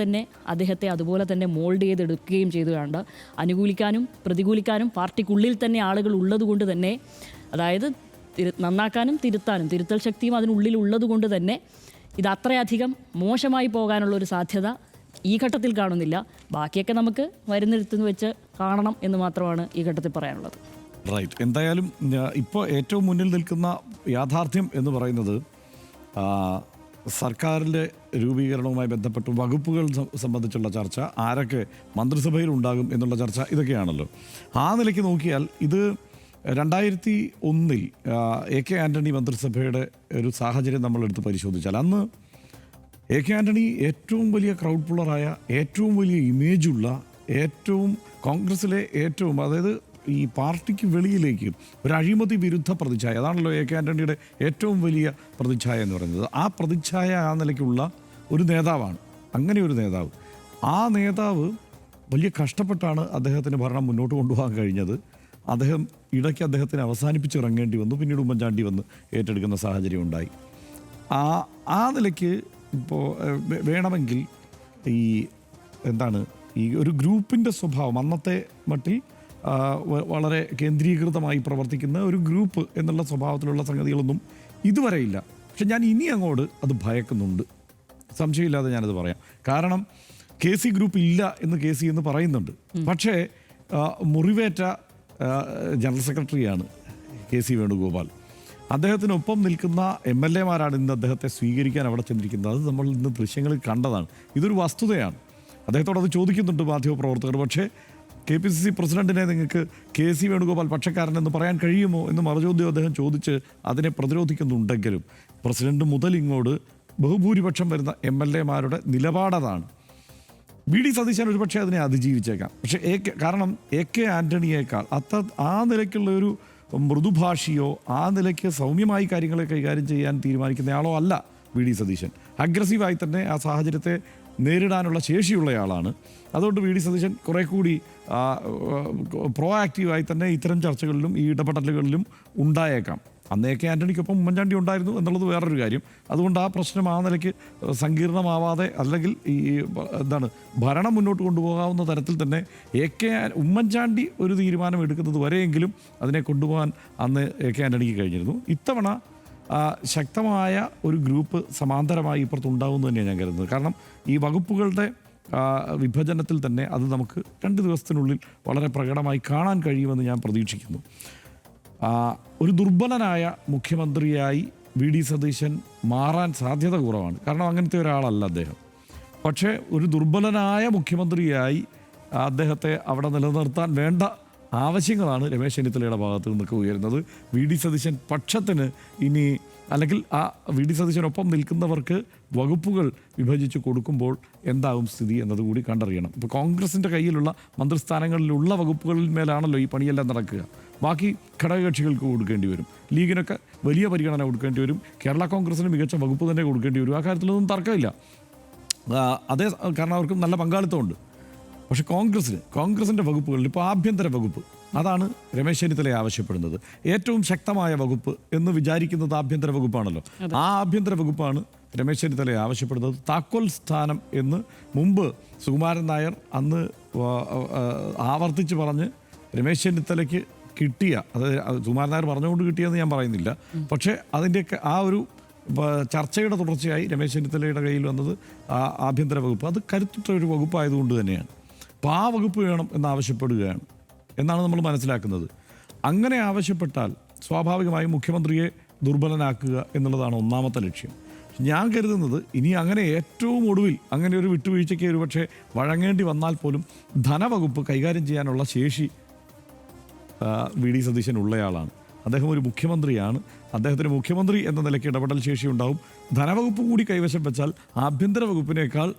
Speaker 10: അദ്ദേഹത്തെ അതുപോലെ തന്നെ മോൾഡ് ചെയ്തെടുക്കുകയും ചെയ്തുകൊണ്ട് അനുകൂലിക്കാനും പ്രതികൂലിക്കാനും പാർട്ടിക്കുള്ളിൽ തന്നെ ആളുകൾ ഉള്ളതുകൊണ്ട് തന്നെ, അതായത് നന്നാക്കാനും തിരുത്തൽ ശക്തിയും അതിനുള്ളിൽ ഉള്ളതുകൊണ്ട് തന്നെ ഇത് അത്രയധികം മോശമായി പോകാനുള്ള ഒരു സാധ്യത ഈ ഘട്ടത്തിൽ കാണുന്നില്ല. ബാക്കിയൊക്കെ നമുക്ക് വരുന്നിടത്തുനിന്ന് വെച്ച് കാണണം എന്ന് മാത്രമാണ് ഈ ഘട്ടത്തിൽ പറയാനുള്ളത്.
Speaker 1: റൈറ്റ്. എന്തായാലും ഇപ്പോൾ ഏറ്റവും മുന്നിൽ നിൽക്കുന്ന യാഥാർത്ഥ്യം എന്ന് പറയുന്നത് സർക്കാരിൻ്റെ രൂപീകരണവുമായി ബന്ധപ്പെട്ട് വകുപ്പുകൾ സംബന്ധിച്ചുള്ള ചർച്ച, ആരൊക്കെ മന്ത്രിസഭയിൽ ഉണ്ടാകും എന്നുള്ള ചർച്ച, ഇതൊക്കെയാണല്ലോ. ആ നിലയ്ക്ക് നോക്കിയാൽ ഇത് 2001 AK ആൻ്റണി മന്ത്രിസഭയുടെ ഒരു സാഹചര്യം നമ്മളെടുത്ത് പരിശോധിച്ചാൽ അന്ന് AK ആൻ്റണി ഏറ്റവും വലിയ ക്രൗഡ് പുള്ളറായ, ഏറ്റവും വലിയ ഇമേജുള്ള, കോൺഗ്രസിലെ ഏറ്റവും, അതായത് ഈ പാർട്ടിക്ക് വെളിയിലേക്ക് ഒരു അഴിമതി വിരുദ്ധ പ്രതിച്ഛായ, അതാണല്ലോ AK ആൻ്റണിയുടെ ഏറ്റവും വലിയ പ്രതിച്ഛായ എന്ന് പറയുന്നത്. ആ പ്രതിച്ഛായ ആ നിലയ്ക്കുള്ള ഒരു നേതാവാണ്. അങ്ങനെ ഒരു നേതാവ്, ആ നേതാവ് വലിയ കഷ്ടപ്പെട്ടാണ് അദ്ദേഹത്തിന് ഭരണം മുന്നോട്ട് കൊണ്ടുപോകാൻ കഴിഞ്ഞത്. ഇടയ്ക്ക് അദ്ദേഹത്തിന് അവസാനിപ്പിച്ചിറങ്ങേണ്ടി വന്നു. പിന്നീട് ഉമ്മൻചാണ്ടി വന്ന് ഏറ്റെടുക്കുന്ന സാഹചര്യം ഉണ്ടായി. ആ നിലയ്ക്ക് ഇപ്പോൾ വേണമെങ്കിൽ ഈ ഒരു ഗ്രൂപ്പിൻ്റെ സ്വഭാവം, അന്നത്തെ മട്ടിൽ വളരെ കേന്ദ്രീകൃതമായി പ്രവർത്തിക്കുന്ന ഒരു ഗ്രൂപ്പ് എന്നുള്ള സ്വഭാവത്തിലുള്ള സംഗതികളൊന്നും ഇതുവരെ ഇല്ല. പക്ഷെ ഞാൻ ഇനി അങ്ങോട്ട് അത് ഭയക്കുന്നുണ്ട്, സംശയമില്ലാതെ ഞാനത് പറയാം. കാരണം KC ഗ്രൂപ്പ് ഇല്ല എന്ന് KC എന്ന് പറയുന്നുണ്ട്. പക്ഷേ മുറിവേറ്റ ജനറൽ സെക്രട്ടറിയാണ് KC വേണുഗോപാൽ. അദ്ദേഹത്തിനൊപ്പം നിൽക്കുന്ന MLA-മാരാണ് ഇന്ന് അദ്ദേഹത്തെ സ്വീകരിക്കാൻ അവിടെ ചെന്നിരിക്കുന്നത്. അത് നമ്മൾ ഇന്ന് ദൃശ്യങ്ങളിൽ കണ്ടതാണ്. ഇതൊരു വസ്തുതയാണ്. അദ്ദേഹത്തോട് അത് ചോദിക്കുന്നുണ്ട് മാധ്യമപ്രവർത്തകർ. പക്ഷേ KPCC പ്രസിഡന്റിനെ നിങ്ങൾക്ക് KC വേണുഗോപാൽ പക്ഷക്കാരനെന്ന് പറയാൻ കഴിയുമോ എന്ന് മറുചോദ്യം അദ്ദേഹം ചോദിച്ച് അതിനെ പ്രതിരോധിക്കുന്നുണ്ടെങ്കിലും പ്രസിഡന്റ് മുതൽ ഇങ്ങോട്ട് ബഹുഭൂരിപക്ഷം വരുന്ന MLA-മാരുടെ നിലപാടതാണ്. VD സതീശൻ ഒരുപക്ഷെ അതിനെ അതിജീവിച്ചേക്കാം. പക്ഷേ കാരണം AK ആൻ്റണിയേക്കാൾ ആ നിലയ്ക്കുള്ള ഒരു മൃദുഭാഷിയോ ആ നിലയ്ക്ക് സൗമ്യമായി കാര്യങ്ങളെ കൈകാര്യം ചെയ്യാൻ തീരുമാനിക്കുന്നയാളോ അല്ല VD സതീശൻ. അഗ്രസീവായി തന്നെ ആ സാഹചര്യത്തെ നേരിടാനുള്ള ശേഷിയുള്ളയാളാണ്. അതുകൊണ്ട് VD സതീശൻ കുറേ കൂടി പ്രോ ആക്റ്റീവായി തന്നെ ഇത്തരം ചർച്ചകളിലും ഈ ഇടപെടലുകളിലും ഉണ്ടായേക്കാം. അന്ന് AK ആൻ്റണിക്കൊപ്പം ഉമ്മൻചാണ്ടി ഉണ്ടായിരുന്നു എന്നുള്ളത് വേറൊരു കാര്യം. അതുകൊണ്ട് ആ പ്രശ്നം ആ നിലയ്ക്ക് സങ്കീർണമാവാതെ, അല്ലെങ്കിൽ ഭരണം മുന്നോട്ട് കൊണ്ടുപോകാവുന്ന തരത്തിൽ തന്നെ ഉമ്മൻചാണ്ടി ഒരു തീരുമാനം എടുക്കുന്നത് വരെയെങ്കിലും അതിനെ കൊണ്ടുപോകാൻ അന്ന് AK ആൻ്റണിക്ക് കഴിഞ്ഞിരുന്നു. ഇത്തവണ ശക്തമായ ഒരു ഗ്രൂപ്പ് സമാന്തരമായി ഇപ്പുറത്തുണ്ടാകുമെന്ന് തന്നെയാണ് ഞാൻ കരുതുന്നത്. കാരണം ഈ വകുപ്പുകളുടെ വിഭജനത്തിൽ തന്നെ അത് നമുക്ക് 2 ദിവസത്തിനുള്ളിൽ വളരെ പ്രകടമായി കാണാൻ കഴിയുമെന്ന് ഞാൻ പ്രതീക്ഷിക്കുന്നു. ഒരു ദുർബലനായ മുഖ്യമന്ത്രിയായി VD സതീശൻ മാറാൻ സാധ്യത കുറവാണ്. കാരണം അങ്ങനത്തെ ഒരാളല്ല അദ്ദേഹം. പക്ഷേ ഒരു ദുർബലനായ മുഖ്യമന്ത്രിയായി അദ്ദേഹത്തെ അവിടെ നിലനിർത്താൻ വേണ്ട ആവശ്യങ്ങളാണ് രമേശ് ചെന്നിത്തലയുടെ ഭാഗത്ത് നിന്നൊക്കെ ഉയരുന്നത്. VD സതീശൻ പക്ഷത്തിന് ഇനി, അല്ലെങ്കിൽ ആ VD സതീശനൊപ്പം നിൽക്കുന്നവർക്ക് വകുപ്പുകൾ വിഭജിച്ച് കൊടുക്കുമ്പോൾ എന്താവും സ്ഥിതി എന്നതുകൂടി കണ്ടറിയണം. ഇപ്പോൾ കോൺഗ്രസിൻ്റെ കയ്യിലുള്ള മന്ത്രിസ്ഥാനങ്ങളിലുള്ള വകുപ്പുകളിൽ മേലാണല്ലോ ഈ പണിയെല്ലാം നടക്കുക. ബാക്കി ഘടകകക്ഷികൾക്ക് കൊടുക്കേണ്ടി വരും. ലീഗിനൊക്കെ വലിയ പരിഗണന കൊടുക്കേണ്ടി വരും. കേരള കോൺഗ്രസിന് മികച്ച വകുപ്പ് തന്നെ കൊടുക്കേണ്ടി വരും. ആ കാര്യത്തിലൊന്നും തർക്കമില്ല. കാരണം അവർക്ക് നല്ല പങ്കാളിത്തമുണ്ട്. പക്ഷേ കോൺഗ്രസിൻ്റെ വകുപ്പുകളിൽ ഇപ്പോൾ ആഭ്യന്തര വകുപ്പ്, അതാണ് രമേശ് ചെന്നിത്തലയെ ആവശ്യപ്പെടുന്നത്. ഏറ്റവും ശക്തമായ വകുപ്പ് എന്ന് വിചാരിക്കുന്നത് ആഭ്യന്തര വകുപ്പാണല്ലോ. ആ ആഭ്യന്തര വകുപ്പാണ് രമേശ് ചെന്നിത്തലയെ ആവശ്യപ്പെടുന്നത്. താക്കോൽ സ്ഥാനം എന്ന് മുമ്പ് സുകുമാരൻ നായർ അന്ന് ആവർത്തിച്ച് പറഞ്ഞ് രമേശ് ചെന്നിത്തലയ്ക്ക് കിട്ടിയ, അതായത് സുകുമാരൻ നായർ പറഞ്ഞുകൊണ്ട് കിട്ടിയെന്ന് ഞാൻ പറയുന്നില്ല, പക്ഷേ അതിൻ്റെയൊക്കെ ആ ഒരു ചർച്ചയുടെ തുടർച്ചയായി രമേശ് ചെന്നിത്തലയുടെ കയ്യിൽ വന്നത് ആഭ്യന്തര വകുപ്പ്. അത് കരുത്തുറ്റ ഒരു വകുപ്പായതുകൊണ്ട് തന്നെയാണ്. അപ്പോൾ ആ വകുപ്പ് വേണം എന്നാവശ്യപ്പെടുകയാണ് എന്നാണ് നമ്മൾ മനസ്സിലാക്കുന്നത്. അങ്ങനെ ആവശ്യപ്പെട്ടാൽ സ്വാഭാവികമായും മുഖ്യമന്ത്രിയെ ദുർബലനാക്കുക എന്നുള്ളതാണ് ഒന്നാമത്തെ ലക്ഷ്യം. ഞാൻ കരുതുന്നത് ഇനി അങ്ങനെ ഏറ്റവും ഒടുവിൽ അങ്ങനെ ഒരു വിട്ടുവീഴ്ചയ്ക്ക് ഒരു പക്ഷേ വഴങ്ങേണ്ടി വന്നാൽ പോലും ധനവകുപ്പ് കൈകാര്യം ചെയ്യാനുള്ള ശേഷി വി ഡി സതീശൻ ഉള്ളയാളാണ്. അദ്ദേഹം ഒരു മുഖ്യമന്ത്രിയാണ്. അദ്ദേഹത്തിന് മുഖ്യമന്ത്രി എന്ന നിലയ്ക്ക് ഇടപെടൽ ശേഷി ഉണ്ടാവും. ധനവകുപ്പ് കൂടി കൈവശം വെച്ചാൽ ആഭ്യന്തര വകുപ്പിനേക്കാൾ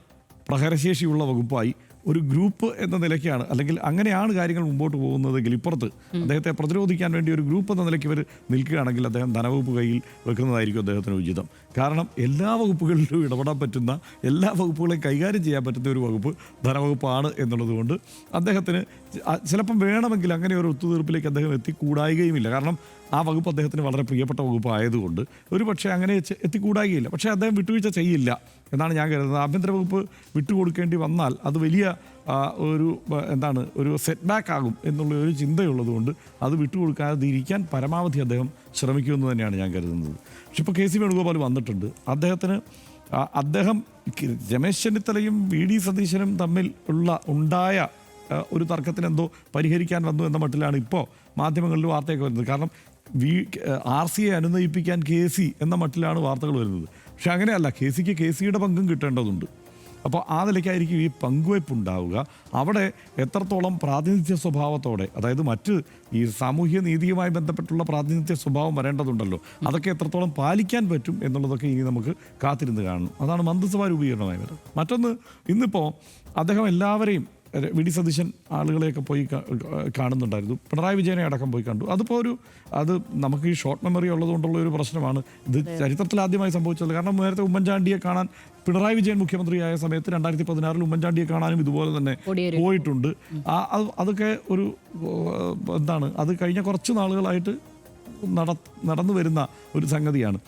Speaker 1: പ്രഹരശേഷിയുള്ള വകുപ്പായി ഒരു ഗ്രൂപ്പ് എന്ന നിലയ്ക്കാണ്, അല്ലെങ്കിൽ അങ്ങനെയാണ് കാര്യങ്ങൾ മുമ്പോട്ട് പോകുന്നതെങ്കിൽ, ഇപ്പുറത്ത് അദ്ദേഹത്തെ പ്രതിരോധിക്കാൻ വേണ്ടി ഒരു ഗ്രൂപ്പ് എന്ന നിലയ്ക്ക് ഇവർ നിൽക്കുകയാണെങ്കിൽ അദ്ദേഹം ധനവകുപ്പ് കയ്യിൽ വെക്കുന്നതായിരിക്കും അദ്ദേഹത്തിന് ഉചിതം. കാരണം എല്ലാ വകുപ്പുകളിലും ഇടപെടാൻ പറ്റുന്ന, എല്ലാ വകുപ്പുകളെയും കൈകാര്യം ചെയ്യാൻ പറ്റുന്ന ഒരു വകുപ്പ് ധനവകുപ്പാണ് എന്നുള്ളത് കൊണ്ട് അദ്ദേഹത്തിന് ചിലപ്പം വേണമെങ്കിൽ അങ്ങനെ ഒരു ഒത്തുതീർപ്പിലേക്ക് അദ്ദേഹം എത്തിക്കൂടായികയുമില്ല. കാരണം ആ വകുപ്പ് അദ്ദേഹത്തിന് വളരെ പ്രിയപ്പെട്ട വകുപ്പായതുകൊണ്ട് ഒരു പക്ഷേ അങ്ങനെ എത്തിക്കൂടായികയില്ല. പക്ഷേ അദ്ദേഹം വിട്ടുവീഴ്ച ചെയ്യില്ല എന്നാണ് ഞാൻ കരുതുന്നത്. ആഭ്യന്തര വകുപ്പ് വിട്ടുകൊടുക്കേണ്ടി വന്നാൽ അത് വലിയ ഒരു സെറ്റ് ബാക്ക് ആകും എന്നുള്ള ഒരു ചിന്തയുള്ളതുകൊണ്ട് അത് വിട്ടുകൊടുക്കാതിരിക്കാൻ പരമാവധി അദ്ദേഹം ശ്രമിക്കുമെന്ന് തന്നെയാണ് ഞാൻ കരുതുന്നത്. പക്ഷെ ഇപ്പോൾ കെ സി വേണുഗോപാൽ വന്നിട്ടുണ്ട്. അദ്ദേഹം രമേശ് ചെന്നിത്തലയും വി ഡി സതീശനും തമ്മിൽ ഉണ്ടായ ഒരു തർക്കത്തിന് എന്തോ പരിഹരിക്കാൻ വന്നു എന്ന മട്ടിലാണ് ഇപ്പോൾ മാധ്യമങ്ങളിൽ വാർത്തയൊക്കെ വരുന്നത്. കാരണം RC അനുനയിപ്പിക്കാൻ KC എന്ന മട്ടിലാണ് വാർത്തകൾ വരുന്നത്. പക്ഷെ അങ്ങനെയല്ല, KCയുടെ പങ്കും കിട്ടേണ്ടതുണ്ട്. അപ്പോൾ ആ നിലയ്ക്കായിരിക്കും ഈ പങ്കുവയ്പ് ഉണ്ടാവുക. അവിടെ എത്രത്തോളം പ്രാതിനിധ്യ സ്വഭാവത്തോടെ, അതായത് മറ്റ് ഈ സാമൂഹ്യ നീതിയുമായി ബന്ധപ്പെട്ടുള്ള പ്രാതിനിധ്യ സ്വഭാവം വരേണ്ടതുണ്ടല്ലോ, അതൊക്കെ എത്രത്തോളം പാലിക്കാൻ പറ്റും എന്നുള്ളതൊക്കെ ഇനി നമുക്ക് കാത്തിരുന്ന് കാണണം. അതാണ് മന്ത്രിസഭാ രൂപീകരണമായി വരുന്നത്. മറ്റൊന്ന്, ഇന്നിപ്പോൾ അദ്ദേഹം എല്ലാവരെയും വി ഡി സതീശൻ ആളുകളെയൊക്കെ പോയി കാണുന്നുണ്ടായിരുന്നു. പിണറായി വിജയനെ അടക്കം പോയി കണ്ടു. അത് നമുക്ക് ഈ ഷോർട്ട് മെമ്മറി ഉള്ളതുകൊണ്ടുള്ള ഒരു പ്രശ്നമാണ്. ഇത് ചരിത്രത്തിൽ ആദ്യമായി സംഭവിച്ചത്. കാരണം നേരത്തെ ഉമ്മൻചാണ്ടിയെ കാണാൻ പിണറായി വിജയൻ മുഖ്യമന്ത്രിയായ സമയത്ത് 2016 ഉമ്മൻചാണ്ടിയെ കാണാനും ഇതുപോലെ തന്നെ പോയിട്ടുണ്ട്. അതൊക്കെ ഒരു അത് കഴിഞ്ഞ കുറച്ച് നാളുകളായിട്ട് നടന്നു വരുന്ന ഒരു സംഗതിയാണ്.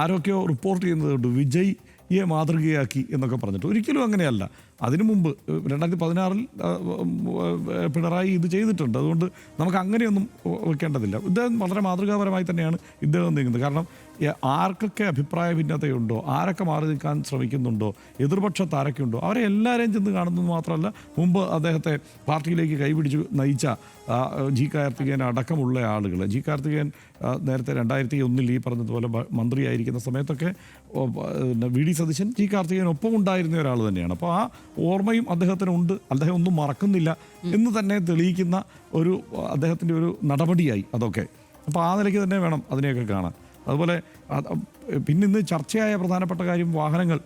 Speaker 1: ആരൊക്കെയോ റിപ്പോർട്ട് ചെയ്യുന്നതുകൊണ്ട് വിജയ്യെ മാതൃകയാക്കി എന്നൊക്കെ പറഞ്ഞിട്ട് ഒരിക്കലും അങ്ങനെയല്ല. അതിനു മുമ്പ് 2016 പിണറായി ഇത് ചെയ്തിട്ടുണ്ട്. അതുകൊണ്ട് നമുക്ക് അങ്ങനെയൊന്നും വെക്കേണ്ടതില്ല. ഇദ്ദേഹം വളരെ മാതൃകാപരമായി തന്നെയാണ് ഇദ്ദേഹം നീങ്ങുന്നത്. കാരണം ആർക്കൊക്കെ അഭിപ്രായ ഭിന്നതയുണ്ടോ, ആരൊക്കെ മാറി നിൽക്കാൻ ശ്രമിക്കുന്നുണ്ടോ, എതിർപക്ഷത്ത് ആരൊക്കെയുണ്ടോ, അവരെ എല്ലാവരെയും ചെന്ന് കാണുന്നത് മാത്രമല്ല, മുമ്പ് അദ്ദേഹത്തെ പാർട്ടിയിലേക്ക് കൈപിടിച്ച് നയിച്ച ജി കാർത്തികേയൻ അടക്കമുള്ള ആളുകൾ. ജി കാർത്തികേയൻ നേരത്തെ 2001 ഈ പറഞ്ഞതുപോലെ മന്ത്രിയായിരിക്കുന്ന സമയത്തൊക്കെ V D Satheesan G Karthikeyan ഒപ്പം ഉണ്ടായിരുന്ന ഒരാൾ തന്നെയാണ്. അപ്പോൾ ആ ഓർമ്മയും അദ്ദേഹത്തിനുണ്ട്. അദ്ദേഹം ഒന്നും മറക്കുന്നില്ല എന്ന് തന്നെ തെളിയിക്കുന്ന അദ്ദേഹത്തിൻ്റെ ഒരു നടപടിയായി അതൊക്കെ. അപ്പോൾ ആ നിലയ്ക്ക് തന്നെ വേണം അതിനെയൊക്കെ കാണാൻ. അതുപോലെ പിന്നെ ഇന്ന് ചർച്ചയായ പ്രധാനപ്പെട്ട കാര്യം വാഹനങ്ങൾ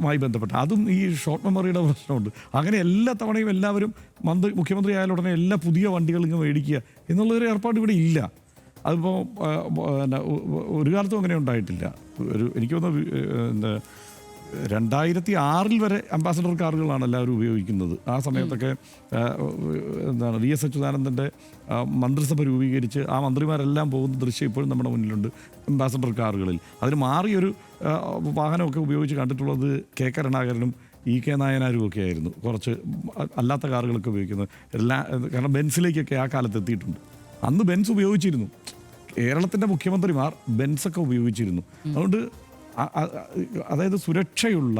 Speaker 1: മായി ബന്ധപ്പെട്ട്, അതും ഈ ഷോർട്ട് മെമ്മറിയുടെ പ്രശ്നമുണ്ട്. അങ്ങനെ എല്ലാ തവണയും എല്ലാവരും മുഖ്യമന്ത്രി ആയാലും ഉടനെ എല്ലാ പുതിയ വണ്ടികളും ഇങ്ങ് മേടിക്കുക എന്നുള്ളൊരു ഏർപ്പാട് ഇവിടെ ഇല്ല. അതിപ്പോൾ ഒരു കാലത്തും അങ്ങനെ ഉണ്ടായിട്ടില്ല. എനിക്ക് തോന്നുന്നു 2006 വരെ അംബാസഡർ കാറുകളാണ് എല്ലാവരും ഉപയോഗിക്കുന്നത്. ആ സമയത്തൊക്കെ VS അച്യുതാനന്ദൻ്റെ മന്ത്രിസഭ രൂപീകരിച്ച് ആ മന്ത്രിമാരെല്ലാം പോകുന്ന ദൃശ്യം ഇപ്പോഴും നമ്മുടെ മുന്നിലുണ്ട് അംബാസഡർ കാറുകളിൽ. അതിന് മാറിയൊരു വാഹനമൊക്കെ ഉപയോഗിച്ച് കണ്ടിട്ടുള്ളത് KK കരുണാകരനും EK നായനാരും ഒക്കെ ആയിരുന്നു. കുറച്ച് അല്ലാത്ത കാറുകളൊക്കെ ഉപയോഗിക്കുന്നത് കാരണം ബെൻസിലേക്കൊക്കെ ആ കാലത്ത് എത്തിയിട്ടുണ്ട്. അന്ന് ബെൻസ് ഉപയോഗിച്ചിരുന്നു. കേരളത്തിൻ്റെ മുഖ്യമന്ത്രിമാർ ബെൻസൊക്കെ ഉപയോഗിച്ചിരുന്നു. അതുകൊണ്ട് അതായത് സുരക്ഷയുള്ള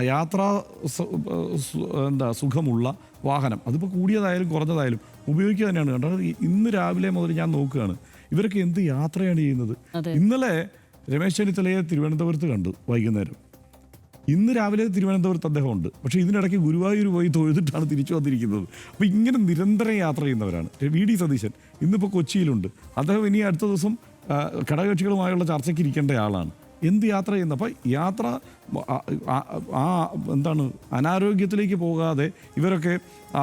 Speaker 1: യാത്രാ സുഖമുള്ള വാഹനം, അതിപ്പോൾ കൂടിയതായാലും കുറഞ്ഞതായാലും ഉപയോഗിക്കുക തന്നെയാണ്. കണ്ടത് ഇന്ന് രാവിലെ മുതൽ ഞാൻ നോക്കുകയാണ് ഇവരൊക്കെ എന്ത് യാത്രയാണ് ചെയ്യുന്നത്. ഇന്നലെ രമേശ് ചെന്നിത്തലയെ തിരുവനന്തപുരത്ത് കണ്ടു വൈകുന്നേരം. ഇന്ന് രാവിലെ തിരുവനന്തപുരത്ത് അദ്ദേഹമുണ്ട്. പക്ഷേ ഇതിനിടയ്ക്ക് ഗുരുവായൂർ പോയി തൊഴുതിട്ടാണ് തിരിച്ചു വന്നിരിക്കുന്നത്. അപ്പോൾ ഇങ്ങനെ നിരന്തരം യാത്ര ചെയ്യുന്നവരാണ്. വി ഡി സതീശൻ ഇന്നിപ്പോൾ കൊച്ചിയിലുണ്ട്. അദ്ദേഹം ഇനി അടുത്ത ദിവസം ഘടകകക്ഷികളുമായുള്ള ചർച്ചയ്ക്ക് ഇരിക്കേണ്ട ആളാണ്. എന്ത് യാത്ര ചെയ്യുന്നത്? അപ്പോൾ യാത്ര അനാരോഗ്യത്തിലേക്ക് പോകാതെ ഇവരൊക്കെ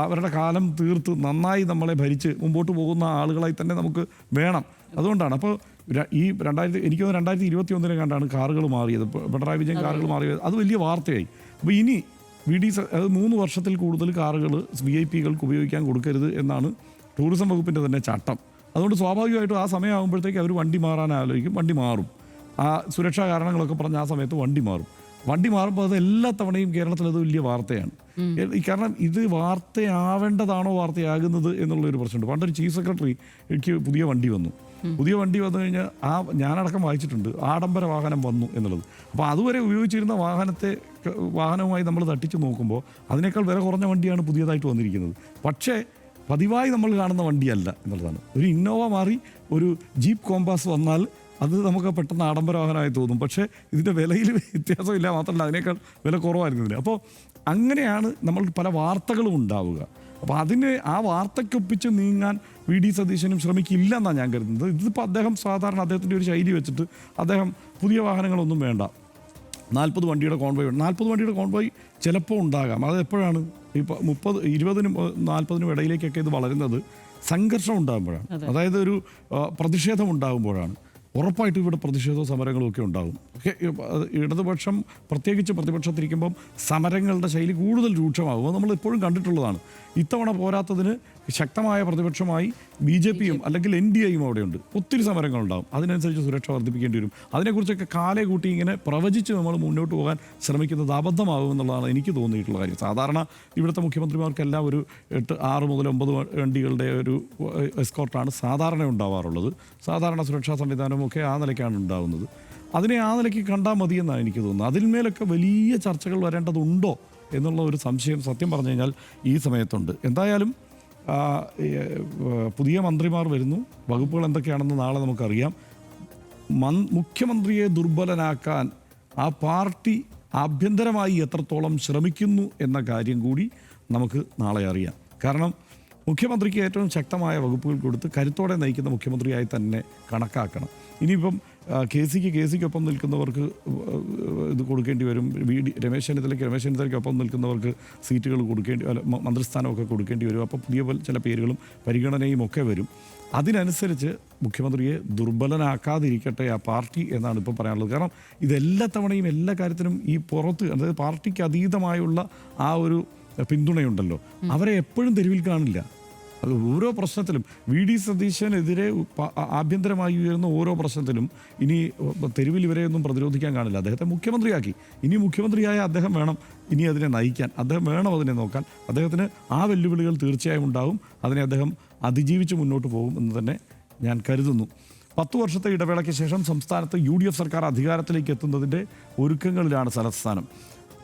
Speaker 1: അവരുടെ കാലം തീർത്ത് നന്നായി നമ്മളെ ഭരിച്ച് മുമ്പോട്ട് പോകുന്ന ആളുകളായി തന്നെ നമുക്ക് വേണം. അതുകൊണ്ടാണ് അപ്പോൾ എനിക്ക് 2021 കണ്ടാണ് കാറുകൾ മാറിയത്. പിണറായി വിജയൻ കാറുകൾ മാറിയത് അത് വലിയ വാർത്തയായി. അപ്പോൾ ഇനി അത് 3 വർഷത്തിൽ കൂടുതൽ കാറുകൾ VIP-കൾക്ക് ഉപയോഗിക്കാൻ കൊടുക്കരുത് എന്നാണ് ടൂറിസം വകുപ്പിൻ്റെ തന്നെ ചട്ടം. അതുകൊണ്ട് സ്വാഭാവികമായിട്ടും ആ സമയമാകുമ്പോഴത്തേക്ക് അവർ വണ്ടി മാറാൻ ആലോചിക്കും. വണ്ടി മാറും. ആ സുരക്ഷാ കാരണങ്ങളൊക്കെ പറഞ്ഞ് ആ സമയത്ത് വണ്ടി മാറുമ്പോൾ അത് എല്ലാ തവണയും കേരളത്തിൽ അത് വലിയ വാർത്തയാണ്. കാരണം ഇത് വാർത്തയാവേണ്ടതാണോ വാർത്തയാകുന്നത് എന്നുള്ളൊരു പ്രശ്നമുണ്ട്. പണ്ടൊരു ചീഫ് സെക്രട്ടറിക്ക് പുതിയ വണ്ടി വന്നു കഴിഞ്ഞാൽ ഞാനടക്കം വായിച്ചിട്ടുണ്ട്, ആഡംബര വാഹനം വന്നു എന്നുള്ളത്. അപ്പോൾ അതുവരെ ഉപയോഗിച്ചിരുന്ന വാഹനവുമായി നമ്മൾ തട്ടിച്ച് നോക്കുമ്പോൾ അതിനേക്കാൾ വില കുറഞ്ഞ വണ്ടിയാണ് പുതിയതായിട്ട് വന്നിരിക്കുന്നത്. പക്ഷേ പതിവായി നമ്മൾ കാണുന്ന വണ്ടിയല്ല എന്നുള്ളതാണ്. ഒരു ഇന്നോവ മാറി ഒരു ജീപ്പ് കോമ്പാസ് വന്നാൽ അത് നമുക്ക് പെട്ടെന്ന് ആഡംബര വാഹനമായി തോന്നും. പക്ഷേ ഇതിൻ്റെ വിലയിൽ വ്യത്യാസമില്ല, മാത്രമല്ല അതിനേക്കാൾ വില കുറവായിരുന്നു ഇതിന്. അപ്പോൾ അങ്ങനെയാണ് നമ്മൾ പല വാർത്തകളും ഉണ്ടാവുക. അപ്പോൾ ആ വാർത്തയ്ക്കൊപ്പിച്ച് നീങ്ങാൻ വി.ഡി. സതീശനും ശ്രമിക്കില്ലെന്നാണ് ഞാൻ കരുതുന്നത്. ഇതിപ്പോൾ അദ്ദേഹം സാധാരണ അദ്ദേഹത്തിൻ്റെ ഒരു ശൈലി വെച്ചിട്ട് അദ്ദേഹം പുതിയ വാഹനങ്ങളൊന്നും വേണ്ട, 40 വണ്ടിയുടെ കോൺവോയ് ഉണ്ട്. 40 വണ്ടിയുടെ കോൺവോയ് ചിലപ്പോൾ ഉണ്ടാകാം. അത് എപ്പോഴാണ്? ഇപ്പോൾ 20-നും 40-നും ഇടയിലേക്കൊക്കെ ഇത് വളരുന്നത് സംഘർഷം ഉണ്ടാകുമ്പോഴാണ്, അതായത് ഒരു പ്രതിഷേധം ഉണ്ടാകുമ്പോഴാണ്. ഉറപ്പായിട്ടും ഇവിടെ പ്രതിഷേധവും സമരങ്ങളും ഒക്കെ ഉണ്ടാകും. ഇടതുപക്ഷം പ്രത്യേകിച്ച് പ്രതിപക്ഷത്തിരിക്കുമ്പം സമരങ്ങളുടെ ശൈലി കൂടുതൽ രൂക്ഷമാകും. നമ്മൾ എപ്പോഴും കണ്ടിട്ടുള്ളതാണ്. ഇത്തവണ പോരാത്തതിന് ശക്തമായ പ്രതിപക്ഷമായി BJPയും അല്ലെങ്കിൽ NDAയും അവിടെയുണ്ട്. ഒത്തിരി സമരങ്ങളുണ്ടാകും. അതിനനുസരിച്ച് സുരക്ഷ വർദ്ധിപ്പിക്കേണ്ടി വരും. അതിനെക്കുറിച്ചൊക്കെ കാലേ കൂട്ടി ഇങ്ങനെ പ്രവചിച്ച് നമ്മൾ മുന്നോട്ട് പോകാൻ ശ്രമിക്കുന്നത് അബദ്ധമാകും എന്നുള്ളതാണ് എനിക്ക് തോന്നിയിട്ടുള്ള കാര്യം. സാധാരണ ഇവിടുത്തെ മുഖ്യമന്ത്രിമാർക്കെല്ലാം ഒരു 6 മുതൽ 9 വണ്ടികളുടെ ഒരു എസ്കോർട്ടാണ് സാധാരണ ഉണ്ടാവാറുള്ളത്. സാധാരണ സുരക്ഷാ സംവിധാനമൊക്കെ ആ നിലയ്ക്കാണ് ഉണ്ടാകുന്നത്. അതിനെ ആ നിലയ്ക്ക് കണ്ടാൽ മതിയെന്നാണ് എനിക്ക് തോന്നുന്നത്. അതിന്മേലൊക്കെ വലിയ ചർച്ചകൾ വരേണ്ടതുണ്ടോ എന്നുള്ള ഒരു സംശയം സത്യം പറഞ്ഞു കഴിഞ്ഞാൽ ഈ സമയത്തുണ്ട്. എന്തായാലും പുതിയ മന്ത്രിമാർ വരുന്നു. വകുപ്പുകൾ എന്തൊക്കെയാണെന്ന് നാളെ നമുക്കറിയാം. മുഖ്യമന്ത്രിയെ ദുർബലനാക്കാൻ ആ പാർട്ടി ആഭ്യന്തരമായി എത്രത്തോളം ശ്രമിക്കുന്നു എന്ന കാര്യം കൂടി നമുക്ക് നാളെ അറിയാം. കാരണം മുഖ്യമന്ത്രിക്ക് ഏറ്റവും ശക്തമായ വകുപ്പുകൾ കൊടുത്ത് കരുത്തോടെ നയിക്കുന്ന മുഖ്യമന്ത്രിയായി തന്നെ കണക്കാക്കണം. ഇനിയിപ്പം കെ സിക്കൊപ്പം നിൽക്കുന്നവർക്ക് ഇത് കൊടുക്കേണ്ടി വരും. രമേശ് ചെന്നിത്തലയ്ക്കൊപ്പം നിൽക്കുന്നവർക്ക് സീറ്റുകൾ മന്ത്രിസ്ഥാനമൊക്കെ കൊടുക്കേണ്ടി വരും. അപ്പോൾ പുതിയ ചില പേരുകളും പരിഗണനയും ഒക്കെ വരും. അതിനനുസരിച്ച് മുഖ്യമന്ത്രിയെ ദുർബലനാക്കാതിരിക്കട്ടെ ആ പാർട്ടി എന്നാണ് ഇപ്പോൾ പറയാനുള്ളത്. കാരണം ഇതെല്ലാ തവണയും എല്ലാ കാര്യത്തിനും ഈ പുറത്ത്, അതായത് പാർട്ടിക്ക് അതീതമായുള്ള ആ ഒരു പിന്തുണയുണ്ടല്ലോ, അവരെ എപ്പോഴും തെരുവിൽ കാണില്ല. അത് ഓരോ പ്രശ്നത്തിലും വി.ഡി. സതീശനെതിരെ ആഭ്യന്തരമായി ഉയരുന്ന ഓരോ പ്രശ്നത്തിലും ഇനി തെരുവിൽ ഇവരെയൊന്നും പ്രതിരോധിക്കാൻ കാണില്ല. അദ്ദേഹത്തെ മുഖ്യമന്ത്രിയാക്കി. ഇനി മുഖ്യമന്ത്രിയായ അദ്ദേഹം വേണം ഇനി അതിനെ നയിക്കാൻ. അദ്ദേഹം വേണം അതിനെ നോക്കാൻ. അദ്ദേഹത്തിന് ആ വെല്ലുവിളികൾ തീർച്ചയായും ഉണ്ടാവും. അതിനെ അദ്ദേഹം അതിജീവിച്ച് മുന്നോട്ട് പോകും എന്ന് തന്നെ ഞാൻ കരുതുന്നു. 10 വർഷത്തെ ഇടവേളയ്ക്ക് ശേഷം സംസ്ഥാനത്ത് UDF സർക്കാർ അധികാരത്തിലേക്ക് എത്തുന്നതിൻ്റെ ഒരുക്കങ്ങളിലാണ് തലസ്ഥാനം.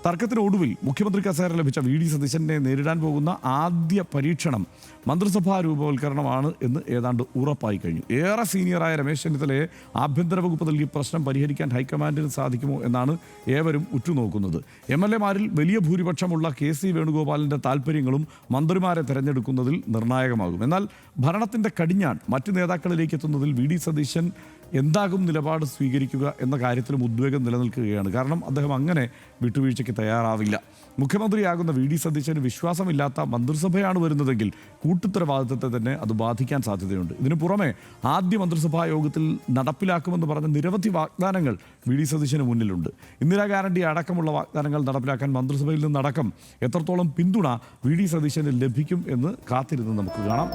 Speaker 1: തർക്കത്തിനൊടുവിൽ മുഖ്യമന്ത്രി കസേര ലഭിച്ച വി.ഡി. സതീശനെ നേരിടാൻ പോകുന്ന ആദ്യ പരീക്ഷണം മന്ത്രിസഭാ രൂപവൽക്കരണമാണ് എന്ന് ഏതാണ്ട് ഉറപ്പായി കഴിഞ്ഞു. ഏറെ സീനിയറായ രമേശ് ചെന്നിത്തലയെ ആഭ്യന്തര വകുപ്പ് നൽകി പ്രശ്നം പരിഹരിക്കാൻ ഹൈക്കമാൻഡിന് സാധിക്കുമോ എന്നാണ് ഏവരും ഉറ്റുനോക്കുന്നത്. MLA-മാരിൽ വലിയ ഭൂരിപക്ഷമുള്ള KC വേണുഗോപാലിൻ്റെ താല്പര്യങ്ങളും മന്ത്രിമാരെ തെരഞ്ഞെടുക്കുന്നതിൽ നിർണായകമാകും. എന്നാൽ ഭരണത്തിൻ്റെ കടിഞ്ഞാൺ മറ്റ് നേതാക്കളിലേക്ക് എത്തുന്നതിൽ വി.ഡി. സതീശൻ എന്താകും നിലപാട് സ്വീകരിക്കുക എന്ന കാര്യത്തിലും ഉദ്വേഗം നിലനിൽക്കുകയാണ്. കാരണം അദ്ദേഹം അങ്ങനെ വിട്ടുവീഴ്ചയ്ക്ക് തയ്യാറാവില്ല. മുഖ്യമന്ത്രിയാകുന്ന വി.ഡി. സതീശന് വിശ്വാസമില്ലാത്ത മന്ത്രിസഭയാണ് വരുന്നതെങ്കിൽ കൂട്ടുത്തരവാദിത്തത്തെ തന്നെ അത് ബാധിക്കാൻ സാധ്യതയുണ്ട്. ഇതിനു പുറമെ ആദ്യ മന്ത്രിസഭാ യോഗത്തിൽ നടപ്പിലാക്കുമെന്ന് പറഞ്ഞ നിരവധി വാഗ്ദാനങ്ങൾ വി.ഡി. സതീശന് മുന്നിലുണ്ട്. ഇന്ദിരാ ഗ്യാരണ്ടി അടക്കമുള്ള വാഗ്ദാനങ്ങൾ നടപ്പിലാക്കാൻ മന്ത്രിസഭയിൽ നിന്നടക്കം എത്രത്തോളം പിന്തുണ വി.ഡി. സതീശന് ലഭിക്കും എന്ന് കാത്തിരുന്ന് നമുക്ക് കാണാം.